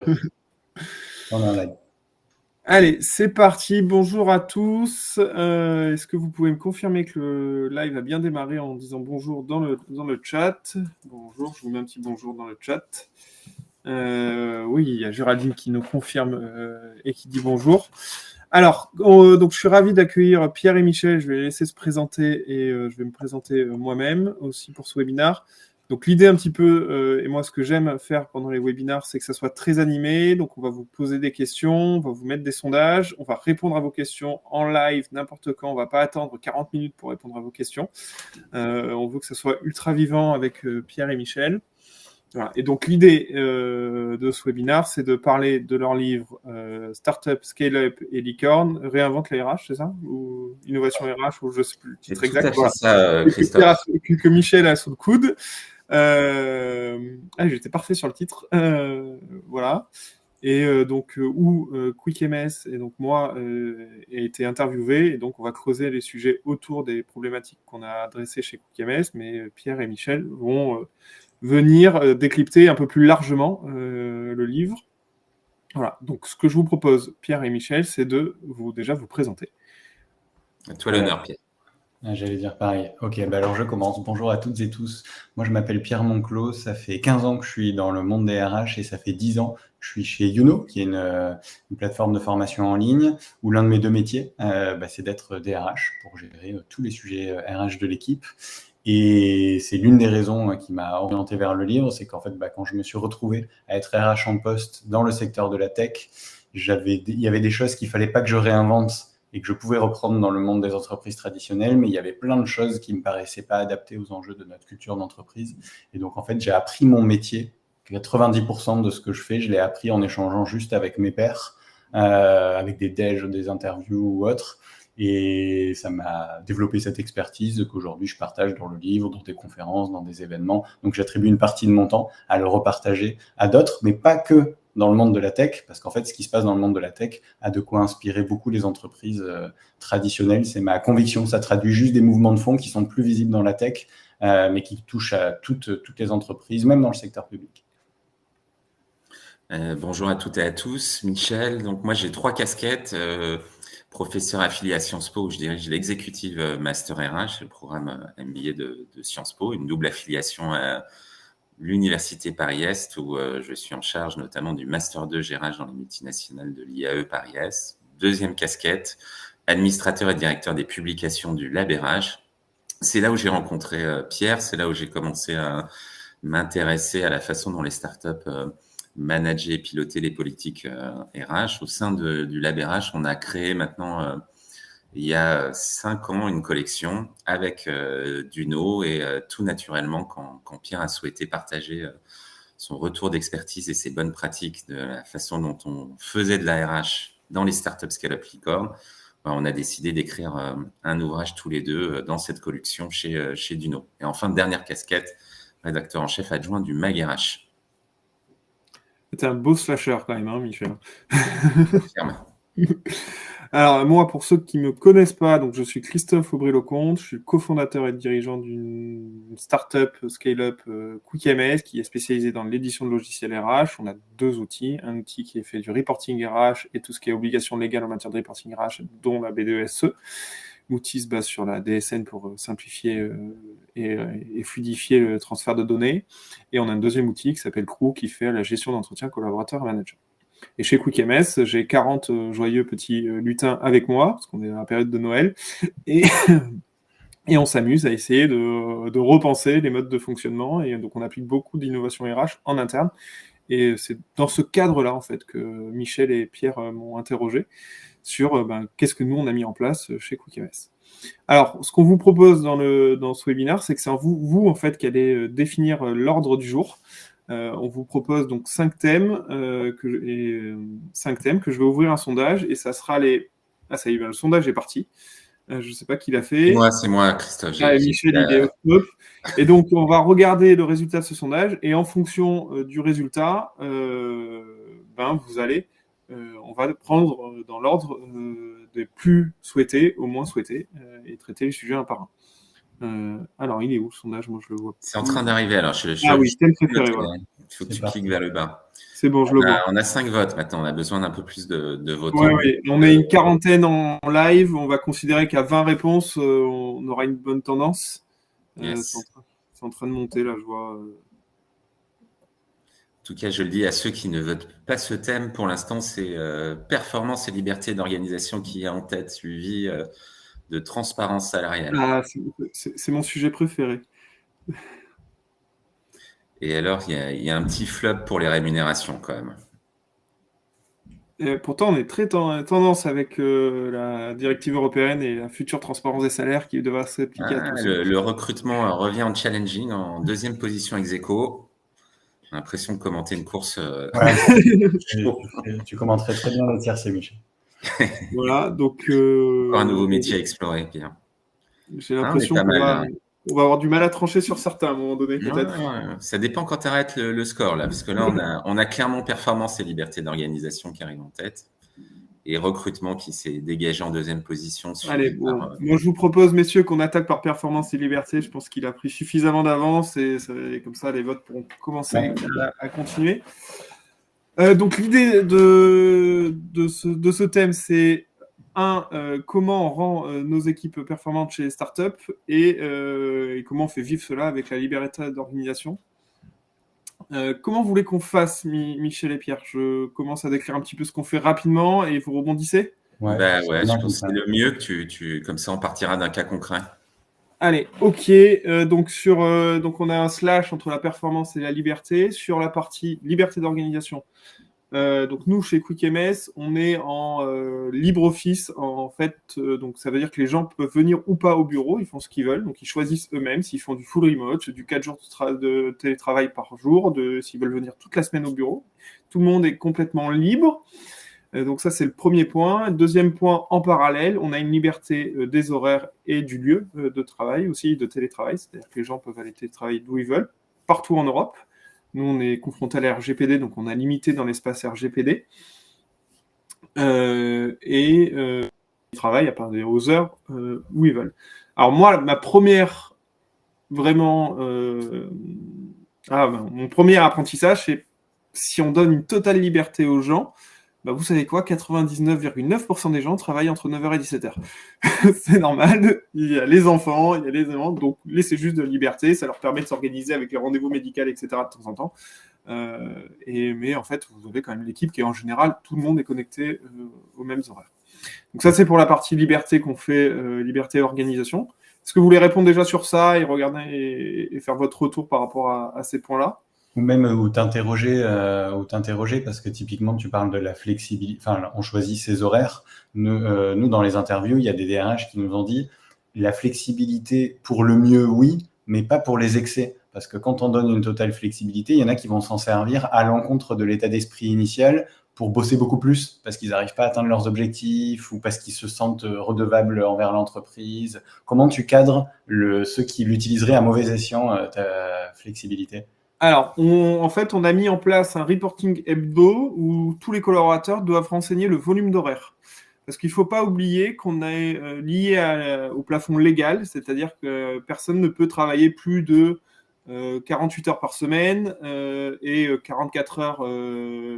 On est en live. Allez, c'est parti. Bonjour à tous. Est-ce que vous pouvez me confirmer que le live a bien démarré en disant bonjour dans le chat? Bonjour, je vous mets un petit bonjour dans le chat. Oui, il y a Géraldine qui nous confirme et qui dit bonjour. Alors, donc je suis ravi d'accueillir Pierre et Michel. Je vais les laisser se présenter et je vais me présenter moi-même aussi pour ce webinaire. Donc l'idée un petit peu, et moi ce que j'aime faire pendant les webinaires, c'est que ça soit très animé. Donc on va vous poser des questions, on va vous mettre des sondages, on va répondre à vos questions en live n'importe quand. On va pas attendre 40 minutes pour répondre à vos questions. On veut que ça soit ultra vivant avec Pierre et Michel. Voilà. Et donc l'idée de ce webinaire, c'est de parler de leur livre Startup, Scale-up et Licorne, réinvente les RH, c'est ça? Ou Innovation RH, ou je ne sais plus le C'est titre tout exact. à fait Voilà. ça, Christophe. Que Michel a sous le coude. J'étais parfait sur le titre. Voilà. Et où Quick MS et donc moi ai été interviewé. Et donc, on va creuser les sujets autour des problématiques qu'on a adressées chez Quick MS. Mais Pierre et Michel vont venir décrypter un peu plus largement le livre. Voilà. Donc, ce que je vous propose, Pierre et Michel, c'est de déjà vous présenter. À toi l'honneur, Pierre. J'allais dire pareil. Ok, alors je commence. Bonjour à toutes et tous. Moi, je m'appelle Pierre Monclos. Ça fait 15 ans que je suis dans le monde des RH et ça fait 10 ans que je suis chez Youno, qui est une plateforme de formation en ligne où l'un de mes deux métiers, c'est d'être DRH pour gérer tous les sujets RH de l'équipe. Et c'est l'une des raisons qui m'a orienté vers le livre, c'est qu'en fait, quand je me suis retrouvé à être RH en poste dans le secteur de la tech, il y avait des choses qu'il fallait pas que je réinvente et que je pouvais reprendre dans le monde des entreprises traditionnelles, mais il y avait plein de choses qui me paraissaient pas adaptées aux enjeux de notre culture d'entreprise. Et donc, en fait, j'ai appris mon métier. 90% de ce que je fais, je l'ai appris en échangeant juste avec mes pairs, avec des déj, des interviews ou autres. Et ça m'a développé cette expertise qu'aujourd'hui je partage dans le livre, dans des conférences, dans des événements. Donc j'attribue une partie de mon temps à le repartager à d'autres, mais pas que dans le monde de la tech, parce qu'en fait, ce qui se passe dans le monde de la tech a de quoi inspirer beaucoup les entreprises traditionnelles. C'est ma conviction. Ça traduit juste des mouvements de fond qui sont plus visibles dans la tech, mais qui touchent à toutes les entreprises, même dans le secteur public. Bonjour à toutes et à tous. Michel, donc moi j'ai 3 casquettes. Professeur affilié à Sciences Po, où je dirige l'exécutive Master RH, le programme MBA de Sciences Po, une double affiliation à l'Université Paris-Est, où je suis en charge notamment du Master 2 RH dans les multinationales de l'IAE Paris-Est. Deuxième casquette, administrateur et directeur des publications du Lab RH. C'est là où j'ai rencontré Pierre, c'est là où j'ai commencé à m'intéresser à la façon dont les startups manager et piloter les politiques RH. Au sein du Lab RH, on a créé maintenant, il y a 5 ans, une collection avec Duno et tout naturellement, quand Pierre a souhaité partager son retour d'expertise et ses bonnes pratiques de la façon dont on faisait de la RH dans les startups Scale-up Licorne, on a décidé d'écrire un ouvrage tous les deux dans cette collection chez Duno. Et enfin, dernière casquette, rédacteur en chef adjoint du Mag RH. C'était un beau slasher quand même, hein, Michel. Confirme. Alors, moi, pour ceux qui ne me connaissent pas, donc je suis Christophe Aubry-Lecomte, je suis cofondateur et dirigeant d'une startup scale-up QuickMS qui est spécialisée dans l'édition de logiciels RH. On a 2 outils, un outil qui est fait du reporting RH et tout ce qui est obligation légale en matière de reporting RH, dont la B2SE. L'outil se base sur la DSN pour simplifier et fluidifier le transfert de données. Et on a un deuxième outil qui s'appelle Crew qui fait la gestion d'entretien collaborateur et manager. Et chez QuickMS, j'ai 40 joyeux petits lutins avec moi, parce qu'on est dans la période de Noël, et, et on s'amuse à essayer de repenser les modes de fonctionnement, et donc on applique beaucoup d'innovation RH en interne, et c'est dans ce cadre-là, en fait, que Michel et Pierre m'ont interrogé sur qu'est-ce que nous, on a mis en place chez QuickMS. Alors, ce qu'on vous propose dans ce webinaire, c'est que c'est vous, en fait, qui allez définir l'ordre du jour. On vous propose donc 5 thèmes, que je vais ouvrir un sondage et ça sera les... Ah, ça y est, le sondage est parti. Je ne sais pas qui l'a fait. C'est moi, Christophe. Michel, il est au top. Et donc, on va regarder le résultat de ce sondage et en fonction du résultat, vous allez... on va prendre dans l'ordre des plus souhaités au moins souhaités et traiter les sujets un par un. Alors, il est où le sondage? Moi, je le vois. C'est en train d'arriver. Alors, Ah oui, thème préféré. Voilà. Il faut que tu cliques vers le bas. C'est bon, je le vois. On a 5 votes maintenant. On a besoin d'un peu plus de votants. Ouais. On est une quarantaine en live. On va considérer qu'à 20 réponses, on aura une bonne tendance. Yes. C'est en train de monter, là, je vois. En tout cas, je le dis à ceux qui ne votent pas ce thème, pour l'instant, c'est performance et liberté d'organisation qui est en tête, suivi de transparence salariale. Ah, c'est mon sujet préféré. Et alors, il y a un petit flop pour les rémunérations quand même. Et pourtant, on est très tendance avec la directive européenne et la future transparence des salaires qui devra s'appliquer à tous. Le recrutement revient en challenging, en deuxième position ex aequo. J'ai l'impression de commenter une course. Tu commenterais très bien la tiercé, Michel. Voilà, donc. Encore un nouveau métier à explorer, Pierre. J'ai l'impression qu'on va avoir du mal à trancher sur certains à un moment donné, peut-être. Ça dépend quand tu arrêtes le score, là, parce que là, on a clairement performance et liberté d'organisation qui arrive en tête, et recrutement qui s'est dégagé en deuxième position. Allez, moi je vous propose, messieurs, qu'on attaque par performance et liberté. Je pense qu'il a pris suffisamment d'avance, et comme ça, les votes pourront commencer à continuer. Donc l'idée de ce thème, c'est comment on rend nos équipes performantes chez les startups et comment on fait vivre cela avec la liberté d'organisation. Comment vous voulez qu'on fasse, Michel et Pierre? Je commence à décrire un petit peu ce qu'on fait rapidement et vous rebondissez. Ouais, je pense que c'est le mieux que comme ça on partira d'un cas concret. Allez, ok. Donc on a un slash entre la performance et la liberté. Sur la partie liberté d'organisation, donc nous, chez QuickMS, on est en LibreOffice, en fait. Donc ça veut dire que les gens peuvent venir ou pas au bureau, ils font ce qu'ils veulent. Donc ils choisissent eux-mêmes s'ils font du full remote, du 4 jours de télétravail par jour, s'ils veulent venir toute la semaine au bureau. Tout le monde est complètement libre. Donc ça, c'est le premier point. Deuxième point, en parallèle, on a une liberté des horaires et du lieu de travail, aussi de télétravail. C'est-à-dire que les gens peuvent aller télétravailler d'où ils veulent, partout en Europe. Nous, on est confronté à la RGPD, donc on a limité dans l'espace RGPD. Ils travaillent à part aux heures où ils veulent. Alors moi, ma première, vraiment, mon premier apprentissage, c'est si on donne une totale liberté aux gens, vous savez quoi, 99,9% des gens travaillent entre 9h et 17h. C'est normal, il y a les enfants, il y a les aimants, donc laissez juste de la liberté, ça leur permet de s'organiser avec les rendez-vous médicaux, etc. de temps en temps. Mais en fait, vous avez quand même l'équipe qui est en général, tout le monde est connecté aux mêmes horaires. Donc ça, c'est pour la partie liberté qu'on fait, liberté et organisation. Est-ce que vous voulez répondre déjà sur ça et regarder et faire votre retour par rapport à ces points-là? Ou même où t'interroger, parce que typiquement, tu parles de la flexibilité. Enfin, on choisit ses horaires. Nous, dans les interviews, il y a des DRH qui nous ont dit la flexibilité pour le mieux, oui, mais pas pour les excès. Parce que quand on donne une totale flexibilité, il y en a qui vont s'en servir à l'encontre de l'état d'esprit initial pour bosser beaucoup plus, parce qu'ils n'arrivent pas à atteindre leurs objectifs ou parce qu'ils se sentent redevables envers l'entreprise. Comment tu cadres ceux qui l'utiliseraient à mauvais escient, ta flexibilité? Alors, on a mis en place un reporting hebdo où tous les collaborateurs doivent renseigner le volume d'horaire. Parce qu'il ne faut pas oublier qu'on est lié au plafond légal, c'est-à-dire que personne ne peut travailler plus de 48 heures par semaine et 44 heures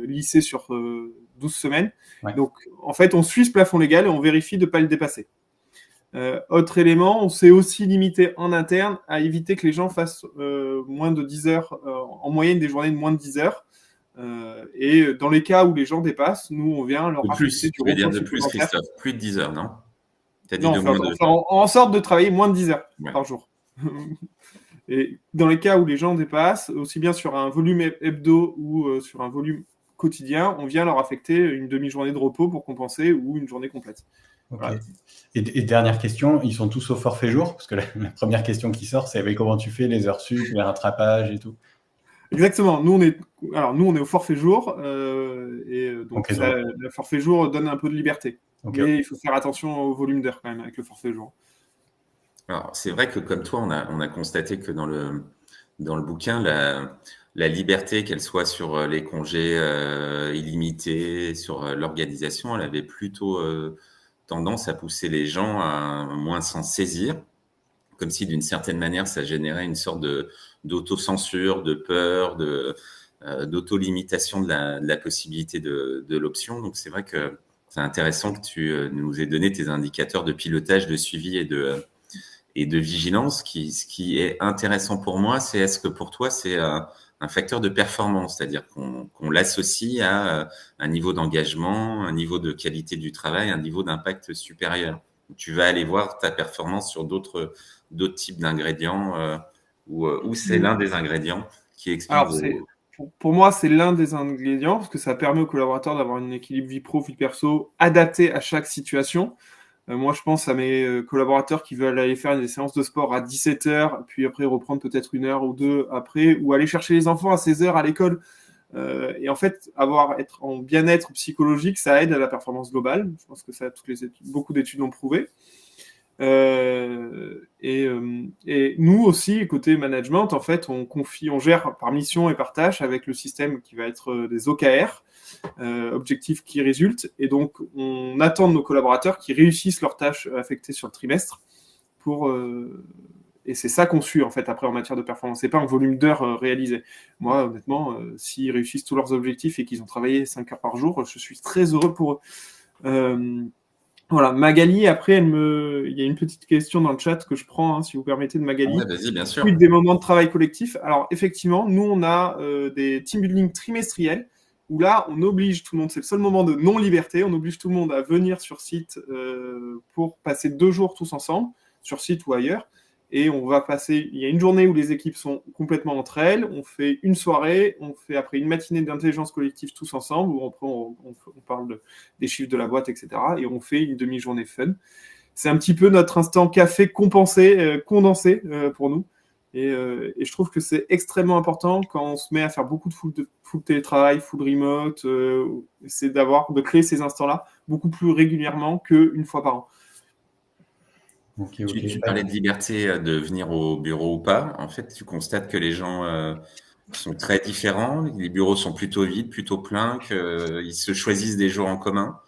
lissées sur 12 semaines. Ouais. Donc, en fait, on suit ce plafond légal et on vérifie de ne pas le dépasser. Autre élément, on s'est aussi limité en interne à éviter que les gens fassent moins de 10 heures, en moyenne des journées de moins de 10 heures. Et dans les cas où les gens dépassent, nous, on vient leur rajouter du repos de plus, Christophe, plus de 10 heures, non? T'as dit en sorte de travailler moins de 10 heures par jour. Et dans les cas où les gens dépassent, aussi bien sur un volume hebdo ou sur un volume quotidien, on vient leur affecter une demi-journée de repos pour compenser ou une journée complète. Okay. Voilà. Et dernière question, ils sont tous au forfait jour? Parce que la première question qui sort, c'est comment tu fais les heures sup, les rattrapages et tout? Exactement. Nous, on est au forfait jour. Donc, le forfait jour donne un peu de liberté. Okay. Mais il faut faire attention au volume d'heures quand même avec le forfait jour. Alors, c'est vrai que comme toi, on a constaté que dans le bouquin, la liberté, qu'elle soit sur les congés illimités, sur l'organisation, elle avait plutôt tendance à pousser les gens à moins s'en saisir. comme si d'une certaine manière, ça générait une sorte d'autocensure, de peur, d'auto-limitation de la possibilité de l'option. Donc, c'est vrai que c'est intéressant que tu nous aies donné tes indicateurs de pilotage, de suivi et de vigilance. Ce qui est intéressant pour moi, c'est est-ce que pour toi, c'est un facteur de performance, c'est-à-dire qu'on l'associe à un niveau d'engagement, un niveau de qualité du travail, un niveau d'impact supérieur. Tu vas aller voir ta performance sur d'autres types d'ingrédients ou c'est l'un des ingrédients qui explique. Alors, pour moi, c'est l'un des ingrédients parce que ça permet aux collaborateurs d'avoir un équilibre vie pro, vie perso adapté à chaque situation. Moi, je pense à mes collaborateurs qui veulent aller faire des séances de sport à 17h, puis après reprendre peut-être 1 heure ou 2 après, ou aller chercher les enfants à 16h à l'école. Et en fait, être en bien-être psychologique, ça aide à la performance globale. Je pense que ça, beaucoup d'études l'ont prouvé. Et nous aussi, côté management, en fait, on gère par mission et par tâche avec le système qui va être des OKR, objectifs qui résultent. Et donc, on attend de nos collaborateurs qui réussissent leurs tâches affectées sur le trimestre et c'est ça qu'on suit, en fait, après en matière de performance. C'est pas un volume d'heures réalisé. Moi, honnêtement, s'ils réussissent tous leurs objectifs et qu'ils ont travaillé 5 heures par jour, je suis très heureux pour eux. Voilà, Magali, après, il y a une petite question dans le chat que je prends, si vous permettez, de Magali. Ouais, vas-y, bien sûr. Des moments de travail collectif. Alors, effectivement, nous, on a des team building trimestriels où là, on oblige tout le monde, c'est le seul moment de non-liberté, on oblige tout le monde à venir sur site pour passer 2 jours tous ensemble, sur site ou ailleurs. Et il y a une journée où les équipes sont complètement entre elles, on fait une soirée, on fait après une matinée d'intelligence collective tous ensemble, où on parle des chiffres de la boîte, etc. Et on fait une demi-journée fun. C'est un petit peu notre instant café condensé pour nous. Et je trouve que c'est extrêmement important quand on se met à faire beaucoup de full télétravail, full remote, c'est de créer ces instants-là beaucoup plus régulièrement qu'une fois par an. Okay. Tu parlais de liberté de venir au bureau ou pas. En fait, tu constates que les gens sont très différents. Les bureaux sont plutôt vides, plutôt pleins, qu'ils se choisissent des jours en commun.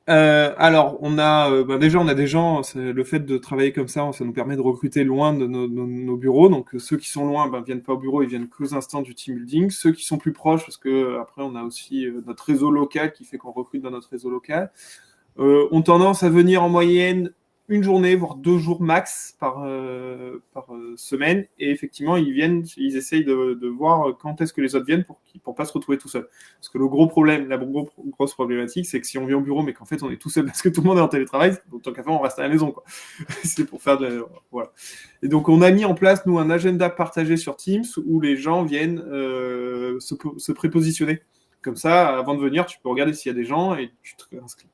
Alors, on a des gens. Le fait de travailler comme ça nous permet de recruter loin de nos bureaux. Donc, ceux qui sont loin, viennent pas au bureau, ils viennent qu'aux instants du team building. Ceux qui sont plus proches, parce que après, on a aussi notre réseau local qui fait qu'on recrute dans notre réseau local, ont tendance à venir en moyenne 1 journée, voire 2 jours max par semaine. Et effectivement, ils essayent de voir quand est-ce que les autres viennent pour pas se retrouver tout seul. Parce que la grosse problématique, c'est que si on vient au bureau, mais qu'en fait, on est tout seul parce que tout le monde est en télétravail, donc tant qu'à faire, on reste à la maison, quoi. C'est pour faire voilà. Et donc, on a mis en place, nous, un agenda partagé sur Teams où les gens viennent se prépositionner. Comme ça, avant de venir, tu peux regarder s'il y a des gens et tu te réinscris.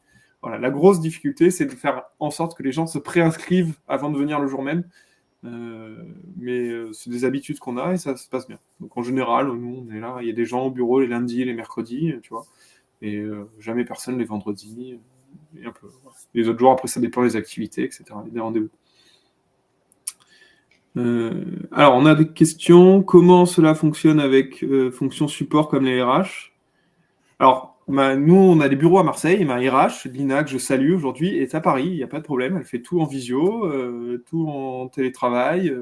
Voilà, la grosse difficulté, c'est de faire en sorte que les gens se préinscrivent avant de venir le jour même. Mais c'est des habitudes qu'on a et ça se passe bien. Donc en général, nous, on est là. Il y a des gens au bureau les lundis, les mercredis, tu vois. Et jamais personne les vendredis. Et un peu, voilà. Les autres jours, après, ça dépend des activités, etc. Des rendez-vous. Alors, on a des questions. Comment cela fonctionne avec fonctions support comme les RH ? Alors, nous, on a des bureaux à Marseille, et ma RH, Lina, que je salue aujourd'hui, est à Paris, il n'y a pas de problème, elle fait tout en visio, tout en télétravail.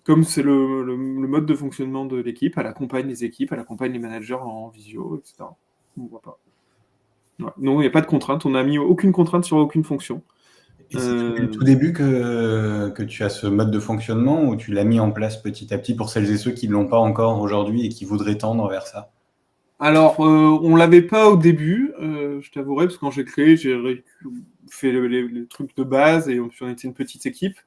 Comme c'est le mode de fonctionnement de l'équipe, elle accompagne les équipes, elle accompagne les managers en visio, etc. On ne voit pas. Ouais. Non, il n'y a pas de contrainte, on n'a mis aucune contrainte sur aucune fonction. Et c'est depuis le tout début que tu as ce mode de fonctionnement ou tu l'as mis en place petit à petit pour celles et ceux qui ne l'ont pas encore aujourd'hui et qui voudraient tendre vers ça ? Alors, on ne l'avait pas au début, je t'avouerai, parce que quand j'ai créé, j'ai fait les trucs de base et on était une petite équipe.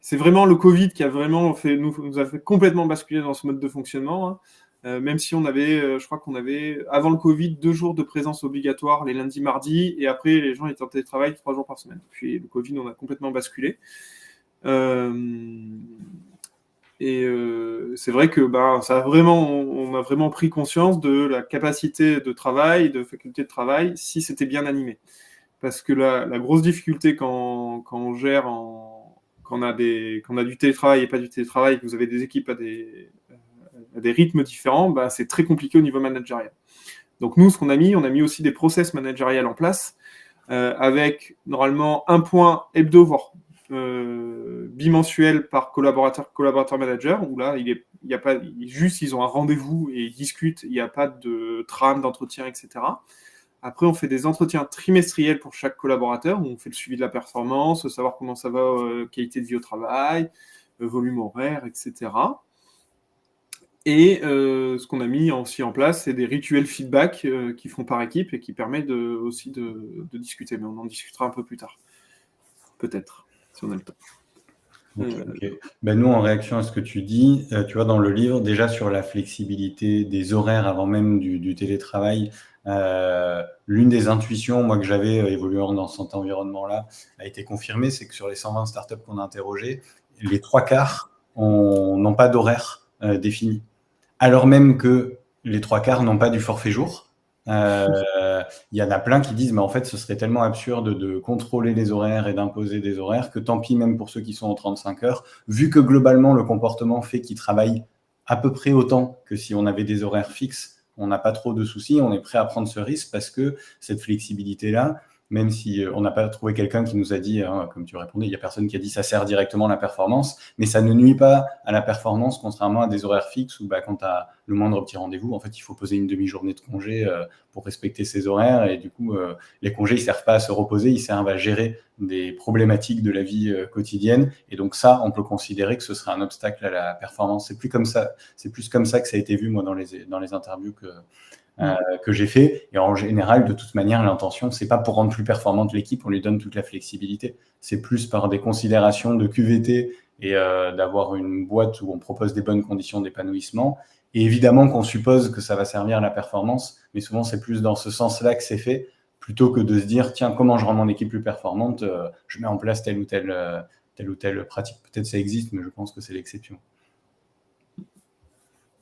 C'est vraiment le Covid qui a vraiment nous a fait complètement basculer dans ce mode de fonctionnement. Hein. Même si on avait, je crois qu'on avait, avant le Covid, 2 jours de présence obligatoire les lundis, mardis, et après, les gens étaient en télétravail 3 jours par semaine. Puis le Covid, on a complètement basculé. Et c'est vrai que on a vraiment pris conscience de la capacité de travail, de faculté de travail, si c'était bien animé. Parce que la grosse difficulté quand on gère, quand on a du télétravail et pas du télétravail, que vous avez des équipes à des rythmes différents, c'est très compliqué au niveau managérial. Donc nous, ce qu'on a mis, on a mis aussi des process managériels en place, avec normalement un point hebdo, voire bimensuel par collaborateur-manager, où là, ils ont un rendez-vous et ils discutent, il n'y a pas de trame, d'entretien, etc. Après, on fait des entretiens trimestriels pour chaque collaborateur, où on fait le suivi de la performance, savoir comment ça va, qualité de vie au travail, volume horaire, etc. Et ce qu'on a mis aussi en place, c'est des rituels feedback qui font par équipe et qui permettent aussi de discuter. Mais on en discutera un peu plus tard, peut-être, si on a le temps. Okay. Ben nous, en réaction à ce que tu dis, tu vois, dans le livre, déjà sur la flexibilité des horaires avant même du télétravail, l'une des intuitions, moi, que j'avais évoluant dans cet environnement-là, a été confirmée, c'est que sur les 120 startups qu'on a interrogées, les 3/4 n'ont pas d'horaire défini. Alors même que les 3/4 n'ont pas du forfait jour. Il y en a plein qui disent mais en fait ce serait tellement absurde de contrôler les horaires et d'imposer des horaires que tant pis même pour ceux qui sont en 35 heures, vu que globalement le comportement fait qu'ils travaillent à peu près autant que si on avait des horaires fixes, on n'a pas trop de soucis, on est prêt à prendre ce risque parce que cette flexibilité-là, même si on n'a pas trouvé quelqu'un qui nous a dit, hein, comme tu répondais, il n'y a personne qui a dit ça sert directement à la performance, mais ça ne nuit pas à la performance, contrairement à des horaires fixes où quand tu as le moindre petit rendez-vous, en fait, il faut poser une demi-journée de congé pour respecter ces horaires. Et du coup, les congés, ils ne servent pas à se reposer, ils servent à gérer des problématiques de la vie quotidienne. Et donc ça, on peut considérer que ce serait un obstacle à la performance. C'est plus comme ça que ça a été vu, moi, dans les interviews que j'ai fait. Et en général, de toute manière, l'intention, c'est pas pour rendre plus performante l'équipe, on lui donne toute la flexibilité. C'est plus par des considérations de QVT et d'avoir une boîte où on propose des bonnes conditions d'épanouissement. Et évidemment qu'on suppose que ça va servir à la performance, mais souvent c'est plus dans ce sens-là que c'est fait, plutôt que de se dire, tiens, comment je rends mon équipe plus performante, je mets en place telle ou telle pratique. Peut-être ça existe, mais je pense que c'est l'exception.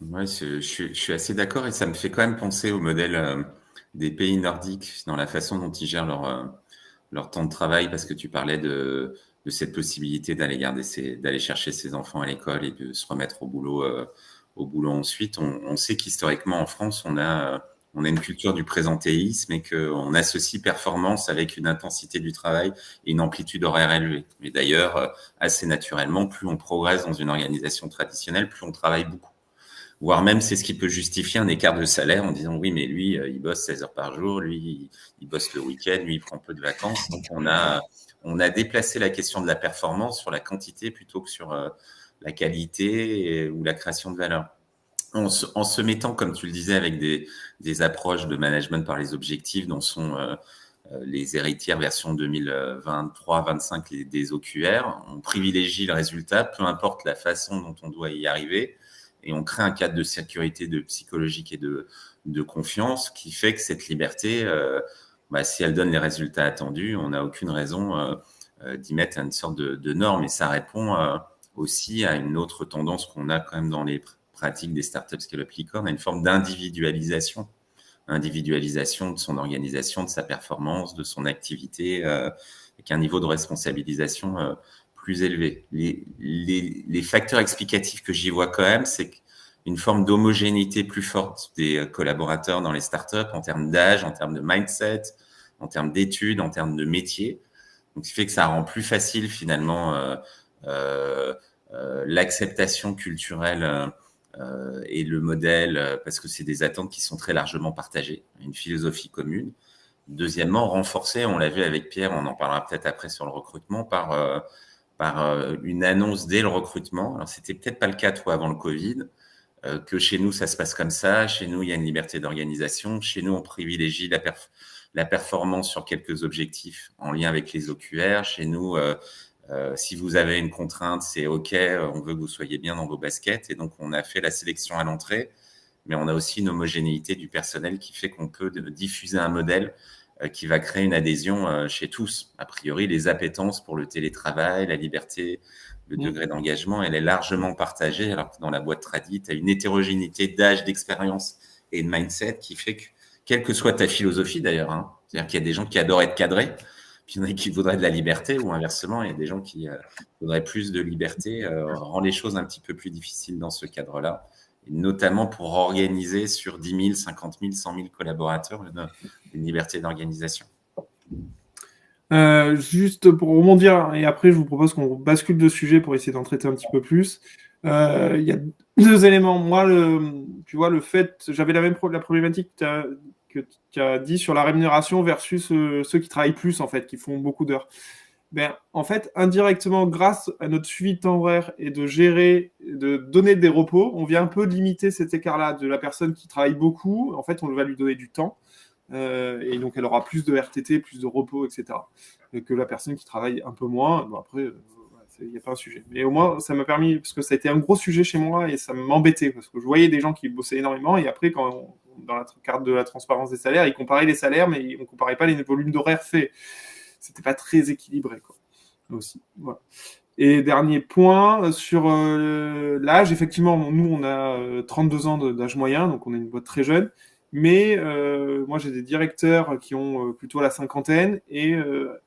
Ouais, je suis assez d'accord et ça me fait quand même penser au modèle des pays nordiques dans la façon dont ils gèrent leur temps de travail, parce que tu parlais de cette possibilité d'aller chercher ses enfants à l'école et de se remettre au boulot ensuite. On sait qu'historiquement en France, on a une culture du présentéisme et qu'on associe performance avec une intensité du travail et une amplitude horaire élevée. Mais d'ailleurs, assez naturellement, plus on progresse dans une organisation traditionnelle, plus on travaille beaucoup. Voire même, c'est ce qui peut justifier un écart de salaire en disant oui, mais lui, il bosse 16 heures par jour, lui, il bosse le week-end, lui, il prend peu de vacances. Donc, on a déplacé la question de la performance sur la quantité plutôt que sur la qualité ou la création de valeur. En se mettant, comme tu le disais, avec des approches de management par les objectifs dont sont les héritières version 2023-25 des OQR, on privilégie le résultat, peu importe la façon dont on doit y arriver. Et on crée un cadre de sécurité, de psychologique et de confiance qui fait que cette liberté, si elle donne les résultats attendus, on n'a aucune raison d'y mettre une sorte de norme. Et ça répond aussi à une autre tendance qu'on a quand même dans les pratiques des startups scale-up licorne, à une forme d'individualisation de son organisation, de sa performance, de son activité, avec un niveau de responsabilisation plus élevé. Les facteurs explicatifs que j'y vois quand même, c'est une forme d'homogénéité plus forte des collaborateurs dans les startups en termes d'âge, en termes de mindset, en termes d'études, en termes de métier. Donc, ce qui fait que ça rend plus facile finalement l'acceptation culturelle et le modèle, parce que c'est des attentes qui sont très largement partagées, une philosophie commune. Deuxièmement, renforcer, on l'a vu avec Pierre, on en parlera peut-être après sur le recrutement, par une annonce dès le recrutement. Alors, c'était peut-être pas le cas, toi, avant le Covid, que chez nous, ça se passe comme ça. Chez nous, il y a une liberté d'organisation. Chez nous, on privilégie la performance sur quelques objectifs en lien avec les OQR. Chez nous, si vous avez une contrainte, c'est OK, on veut que vous soyez bien dans vos baskets. Et donc, on a fait la sélection à l'entrée, mais on a aussi une homogénéité du personnel qui fait qu'on peut diffuser un modèle qui va créer une adhésion chez tous. A priori, les appétences pour le télétravail, la liberté, le degré d'engagement, elle est largement partagée, alors que dans la boîte tradie, tu as une hétérogénéité d'âge, d'expérience et de mindset qui fait que, quelle que soit ta philosophie d'ailleurs, c'est-à-dire qu'il y a des gens qui adorent être cadrés, puis il y en a qui voudraient de la liberté, ou inversement, il y a des gens qui voudraient plus de liberté, rend les choses un petit peu plus difficiles dans ce cadre-là, et notamment pour organiser sur 10 000, 50 000, 100 000 collaborateurs une liberté d'organisation. Juste pour rebondir, et après je vous propose qu'on bascule de sujet pour essayer d'en traiter un petit peu plus. Il y a 2 éléments. Moi, tu vois, le fait, j'avais la problématique que tu as dit sur la rémunération versus ceux qui travaillent plus, en fait, qui font beaucoup d'heures. Ben, en fait, indirectement, grâce à notre suivi de temps horaire et de donner des repos, on vient un peu limiter cet écart-là de la personne qui travaille beaucoup. En fait, on va lui donner du temps. Et donc, elle aura plus de RTT, plus de repos, etc. Que la personne qui travaille un peu moins. Bon, après, il n'y a pas un sujet. Mais au moins, ça m'a permis, parce que ça a été un gros sujet chez moi et ça m'embêtait, parce que je voyais des gens qui bossaient énormément et après, dans la carte de la transparence des salaires, ils comparaient les salaires, mais on ne comparait pas les volumes d'horaires faits. C'était pas très équilibré, quoi. Aussi, voilà. Et dernier point, sur l'âge, effectivement, nous, on a 32 ans d'âge moyen, donc on est une boîte très jeune. Mais moi, j'ai des directeurs qui ont plutôt la cinquantaine. Et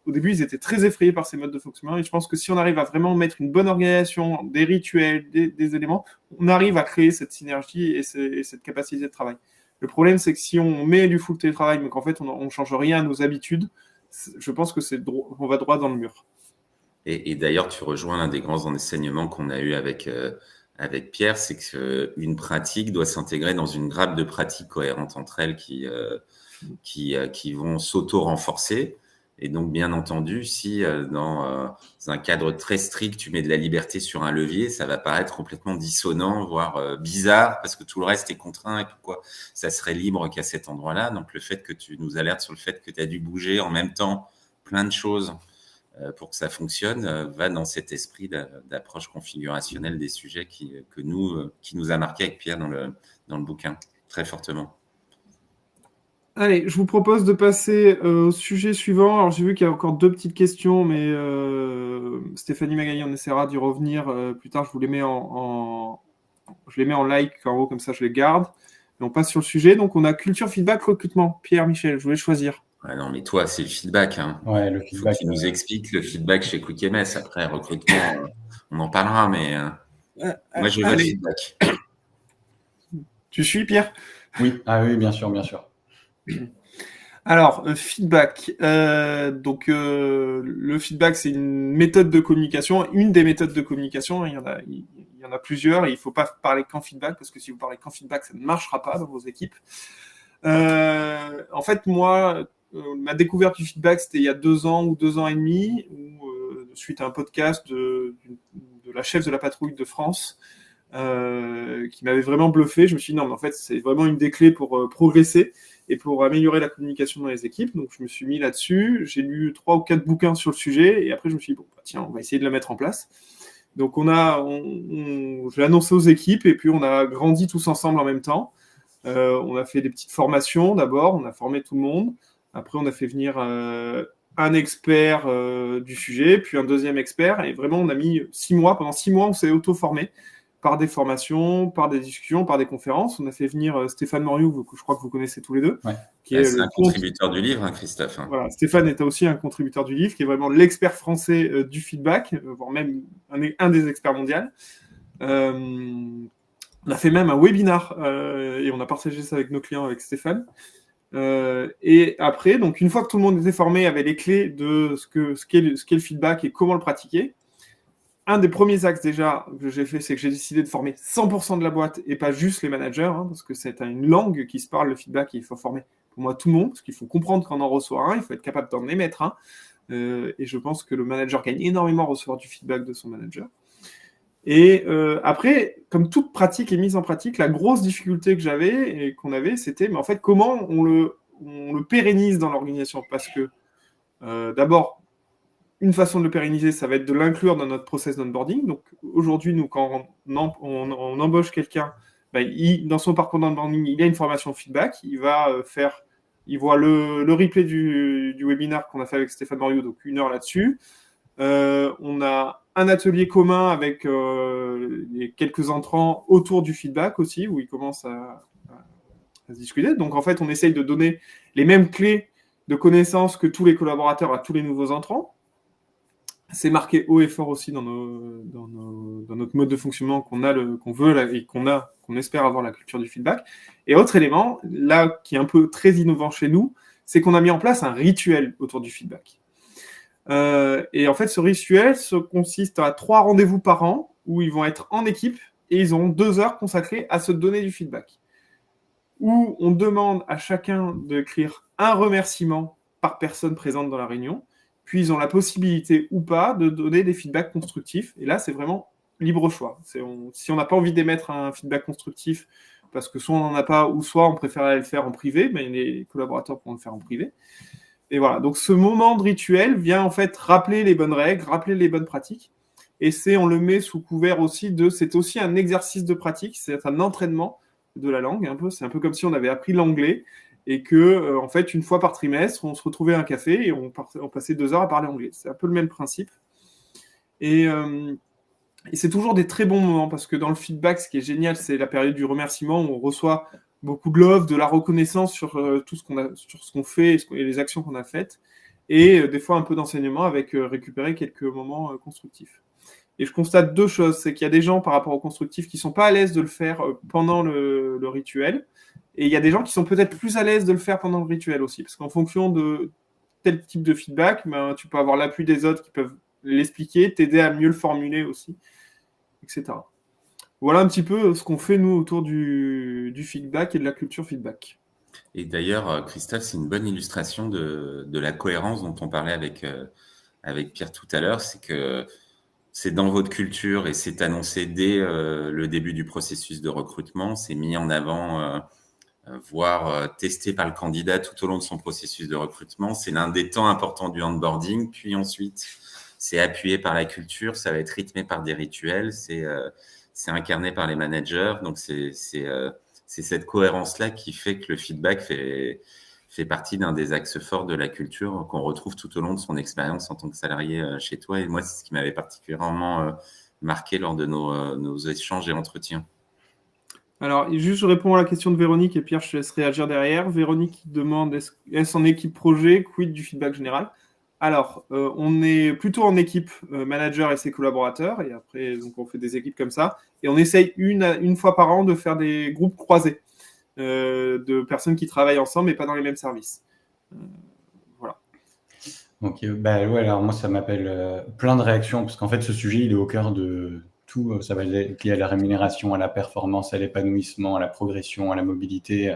au début, ils étaient très effrayés par ces modes de fonctionnement. Et je pense que si on arrive à vraiment mettre une bonne organisation, des rituels, des éléments, on arrive à créer cette synergie et cette capacité de travail. Le problème, c'est que si on met du full télétravail, mais qu'en fait, on ne change rien à nos habitudes, je pense que on va droit dans le mur. Et d'ailleurs, tu rejoins l'un des grands enseignements qu'on a eu avec Pierre, c'est qu'une pratique doit s'intégrer dans une grappe de pratiques cohérentes entre elles qui vont s'auto-renforcer. Et donc, bien entendu, si dans un cadre très strict, tu mets de la liberté sur un levier, ça va paraître complètement dissonant, voire bizarre, parce que tout le reste est contraint et pourquoi ça serait libre qu'à cet endroit-là. Donc, le fait que tu nous alertes sur le fait que tu as dû bouger en même temps plein de choses pour que ça fonctionne, va dans cet esprit d'approche configurationnelle des sujets qui nous a marqué avec Pierre dans le bouquin, très fortement. Allez, je vous propose de passer au sujet suivant. Alors, j'ai vu qu'il y a encore 2 petites questions, mais Stéphanie Magali, on essaiera d'y revenir plus tard. Je vous les mets je les mets en like en haut, comme ça je les garde. Et on passe sur le sujet. Donc, on a culture, feedback, recrutement. Pierre, Michel, je voulais choisir. Ah non, mais toi, c'est le feedback. Hein. Ouais, le feedback. Faut que tu nous expliques le feedback chez QuickMS. Après, recrutement, on en parlera, mais moi, je veux le feedback. Tu suis, Pierre ? Oui, oui, bien sûr, bien sûr. Alors, feedback. Donc, le feedback, c'est une méthode de communication, une des méthodes de communication. Il y en a plusieurs. Et il ne faut pas parler qu'en feedback, parce que si vous parlez qu'en feedback, ça ne marchera pas dans vos équipes. En fait, moi, ma découverte du feedback, c'était il y a 2 ans ou 2 ans et demi, suite à un podcast de la chef de la patrouille de France, qui m'avait vraiment bluffé. Je me suis dit, non, mais en fait, c'est vraiment une des clés pour progresser et pour améliorer la communication dans les équipes. Donc, je me suis mis là-dessus. J'ai lu 3 ou 4 bouquins sur le sujet. Et après, je me suis dit, bon, tiens, on va essayer de la mettre en place. Donc, je l'ai annoncé aux équipes et puis on a grandi tous ensemble en même temps. On a fait des petites formations d'abord. On a formé tout le monde. Après, on a fait venir un expert du sujet, puis un deuxième expert. Et vraiment, on a mis 6 mois. Pendant 6 mois, on s'est auto-formé par des formations, par des discussions, par des conférences. On a fait venir Stéphane Moriou, que je crois que vous connaissez tous les deux. Ouais. C'est un contributeur du livre, hein, Christophe. Voilà, Stéphane était aussi un contributeur du livre, qui est vraiment l'expert français du feedback, voire même un des experts mondiaux. On a fait même un webinar et on a partagé ça avec nos clients, avec Stéphane. Et après, donc une fois que tout le monde était formé, avait les clés de ce qu'est le feedback et comment le pratiquer. Un des premiers axes déjà que j'ai fait, c'est que j'ai décidé de former 100% de la boîte et pas juste les managers, hein, parce que c'est une langue qui se parle, le feedback, et il faut former pour moi tout le monde, parce qu'il faut comprendre qu'on en reçoit un, il faut être capable d'en émettre un. Et je pense que le manager gagne énormément à recevoir du feedback de son manager. Et après, comme toute pratique est mise en pratique, la grosse difficulté que j'avais et qu'on avait, c'était, mais en fait, comment on le pérennise dans l'organisation. Parce que d'abord, une façon de le pérenniser, ça va être de l'inclure dans notre process d'onboarding. Donc aujourd'hui, nous, quand on embauche quelqu'un, dans son parcours d'onboarding, il a une formation feedback. Il voit le replay du webinaire qu'on a fait avec Stéphane Moriou, donc 1 heure là-dessus. On a un atelier commun avec les quelques entrants autour du feedback aussi, où ils commencent à se discuter. Donc en fait, on essaye de donner les mêmes clés de connaissances que tous les collaborateurs à tous les nouveaux entrants. C'est marqué haut et fort aussi dans notre mode de fonctionnement qu'on veut et qu'on espère avoir la culture du feedback. Et autre élément, là, qui est un peu très innovant chez nous, c'est qu'on a mis en place un rituel autour du feedback. Et en fait, ce rituel consiste à 3 rendez-vous par an où ils vont être en équipe et ils auront 2 heures consacrées à se donner du feedback. Où on demande à chacun d'écrire un remerciement par personne présente dans la réunion, puis ils ont la possibilité ou pas de donner des feedbacks constructifs. Et là, c'est vraiment libre choix. Si on n'a pas envie d'émettre un feedback constructif, parce que soit on n'en a pas, ou soit on préfère aller le faire en privé, mais les collaborateurs pourront le faire en privé. Et voilà, donc ce moment de rituel vient en fait rappeler les bonnes règles, rappeler les bonnes pratiques. Et on le met sous couvert aussi c'est aussi un exercice de pratique, c'est un entraînement de la langue un peu. C'est un peu comme si on avait appris l'anglais et que, en fait, une fois par trimestre, on se retrouvait à un café et on passait 2 heures à parler anglais. C'est un peu le même principe. Et c'est toujours des très bons moments parce que dans le feedback, ce qui est génial, c'est la période du remerciement où on reçoit beaucoup de love, de la reconnaissance sur tout ce qu'on fait et les actions qu'on a faites, et des fois un peu d'enseignement avec récupérer quelques moments constructifs. Et je constate 2 choses, c'est qu'il y a des gens par rapport au constructif qui ne sont pas à l'aise de le faire pendant le rituel, et il y a des gens qui sont peut-être plus à l'aise de le faire pendant le rituel aussi, parce qu'en fonction de tel type de feedback, tu peux avoir l'appui des autres qui peuvent l'expliquer, t'aider à mieux le formuler aussi, etc. Voilà un petit peu ce qu'on fait, nous, autour du feedback et de la culture feedback. Et d'ailleurs, Christophe, c'est une bonne illustration de la cohérence dont on parlait avec Pierre tout à l'heure. C'est que c'est dans votre culture et c'est annoncé dès le début du processus de recrutement. C'est mis en avant, voire testé par le candidat tout au long de son processus de recrutement. C'est l'un des temps importants du onboarding. Puis ensuite, c'est appuyé par la culture. Ça va être rythmé par des rituels. C'est incarné par les managers. Donc, c'est cette cohérence-là qui fait que le feedback fait partie d'un des axes forts de la culture qu'on retrouve tout au long de son expérience en tant que salarié chez toi. Et moi, c'est ce qui m'avait particulièrement marqué lors de nos échanges et entretiens. Alors, juste je réponds à la question de Véronique et Pierre, je te laisse réagir derrière. Véronique demande, est-ce en équipe projet, quid du feedback général ? Alors, on est plutôt en équipe manager et ses collaborateurs, et après, donc on fait des équipes comme ça, et on essaye une fois par an de faire des groupes croisés de personnes qui travaillent ensemble, mais pas dans les mêmes services. Voilà. Ok, ouais, alors moi, ça m'appelle plein de réactions, parce qu'en fait, ce sujet, il est au cœur de tout. Ça va être lié à la rémunération, à la performance, à l'épanouissement, à la progression, à la mobilité,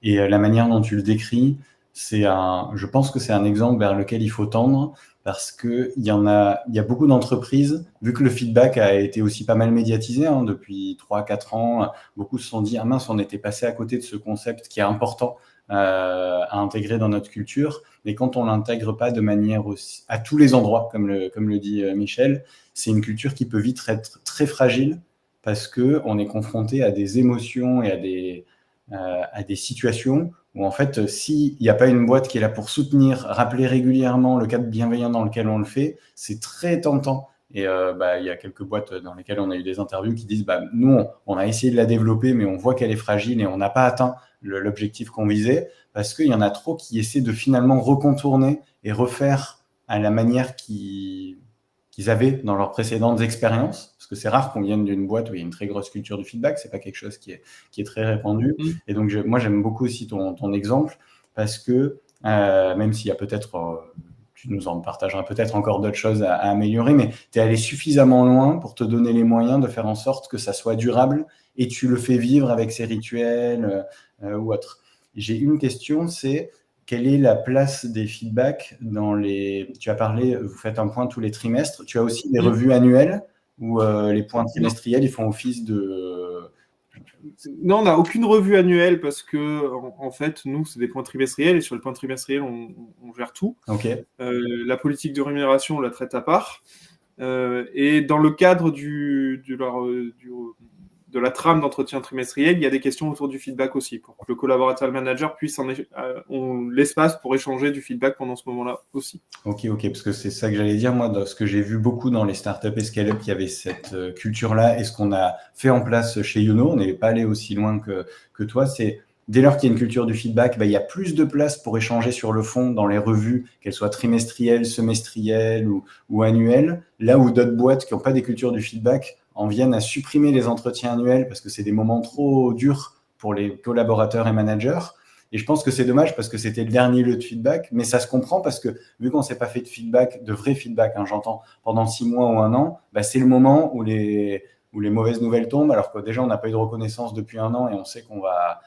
et la manière dont tu le décris. Je pense que c'est un exemple vers lequel il faut tendre parce que il y a beaucoup d'entreprises, vu que le feedback a été aussi pas mal médiatisé depuis 3-4 ans, beaucoup se sont dit, ah mince, on était passé à côté de ce concept qui est important à intégrer dans notre culture, mais quand on l'intègre pas de manière aussi, à tous les endroits, comme le dit Michel, c'est une culture qui peut vite être très fragile parce que on est confronté à des émotions et à des situations où en fait, s'il n'y a pas une boîte qui est là pour soutenir, rappeler régulièrement le cadre bienveillant dans lequel on le fait, c'est très tentant. Et il y a quelques boîtes dans lesquelles on a eu des interviews qui disent nous, on a essayé de la développer, mais on voit qu'elle est fragile et on n'a pas atteint l'objectif qu'on visait parce qu'il y en a trop qui essaient de finalement recontourner et refaire à la manière qu'ils avaient dans leurs précédentes expériences. Parce que c'est rare qu'on vienne d'une boîte où il y a une très grosse culture du feedback, c'est pas quelque chose qui est très répandu. Et donc moi j'aime beaucoup aussi ton exemple parce que même s'il y a peut-être tu nous en partageras peut-être encore d'autres choses à améliorer, mais tu es allé suffisamment loin pour te donner les moyens de faire en sorte que ça soit durable et tu le fais vivre avec ces rituels ou autres. J'ai une question, c'est quelle est la place des feedbacks Tu as parlé, vous faites un point tous les trimestres. Tu as aussi des revues annuelles où les points trimestriels, ils font office de... Non, on n'a aucune revue annuelle parce que, en fait, nous, c'est des points trimestriels et sur les points trimestriels, on gère tout. Okay. La politique de rémunération, on la traite à part. Et dans le cadre de la trame d'entretien trimestriel, il y a des questions autour du feedback aussi, pour que le collaborateur et le manager puissent ont l'espace pour échanger du feedback pendant ce moment-là aussi. Ok, parce que c'est ça que j'allais dire, moi, dans ce que j'ai vu beaucoup dans les startups et scale-up, qui avait cette culture-là, et ce qu'on a fait en place chez Youno, on n'est pas allé aussi loin que toi, c'est dès lors qu'il y a une culture du feedback, il y a plus de place pour échanger sur le fond dans les revues, qu'elles soient trimestrielles, semestrielles ou annuelles, là où d'autres boîtes qui n'ont pas des cultures du feedback en viennent à supprimer les entretiens annuels parce que c'est des moments trop durs pour les collaborateurs et managers. Et je pense que c'est dommage parce que c'était le dernier lieu de feedback, mais ça se comprend parce que vu qu'on ne s'est pas fait de feedback, de vrai feedback, hein, j'entends, pendant 6 mois ou 1 an, bah, c'est le moment où les mauvaises nouvelles tombent, alors que déjà on n'a pas eu de reconnaissance depuis 1 an et on sait qu'on va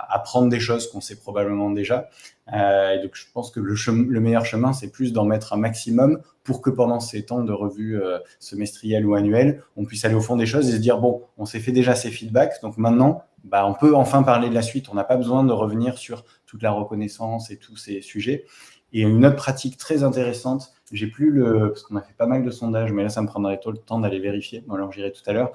apprendre des choses qu'on sait probablement déjà. Et donc je pense que le meilleur chemin, c'est plus d'en mettre un maximum pour que pendant ces temps de revue semestrielle ou annuelle, on puisse aller au fond des choses et se dire, bon, on s'est fait déjà ces feedbacks, donc maintenant, bah, on peut enfin parler de la suite. On n'a pas besoin de revenir sur toute la reconnaissance et tous ces sujets. Et une autre pratique très intéressante, j'ai plus parce qu'on a fait pas mal de sondages, mais là, ça me prendrait tout le temps d'aller vérifier. Bon, alors, j'irai tout à l'heure.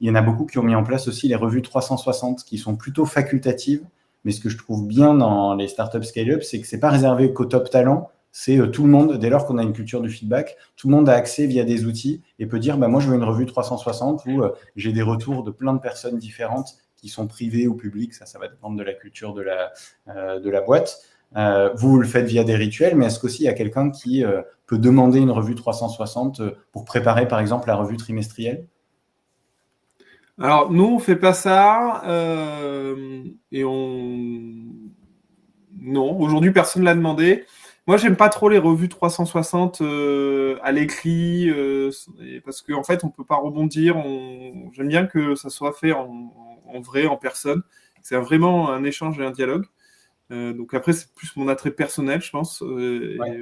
Il y en a beaucoup qui ont mis en place aussi les revues 360, qui sont plutôt facultatives. Mais ce que je trouve bien dans les startups scale-up, c'est que c'est pas réservé qu'aux top talents. C'est tout le monde, dès lors qu'on a une culture du feedback, tout le monde a accès via des outils et peut dire, bah, moi, je veux une revue 360 où j'ai des retours de plein de personnes différentes qui sont privées ou publiques. Ça va dépendre de la culture de la boîte. Vous le faites via des rituels, mais est-ce qu'aussi il y a quelqu'un qui peut demander une revue 360 pour préparer, par exemple, la revue trimestrielle? Alors, nous, on fait pas ça. Non, aujourd'hui, personne ne l'a demandé. Moi, j'aime pas trop les revues 360 à l'écrit, parce qu'en fait, on peut pas rebondir. J'aime bien que ça soit fait en vrai, en personne. C'est vraiment un échange et un dialogue. Donc après, c'est plus mon attrait personnel, je pense, Ouais. et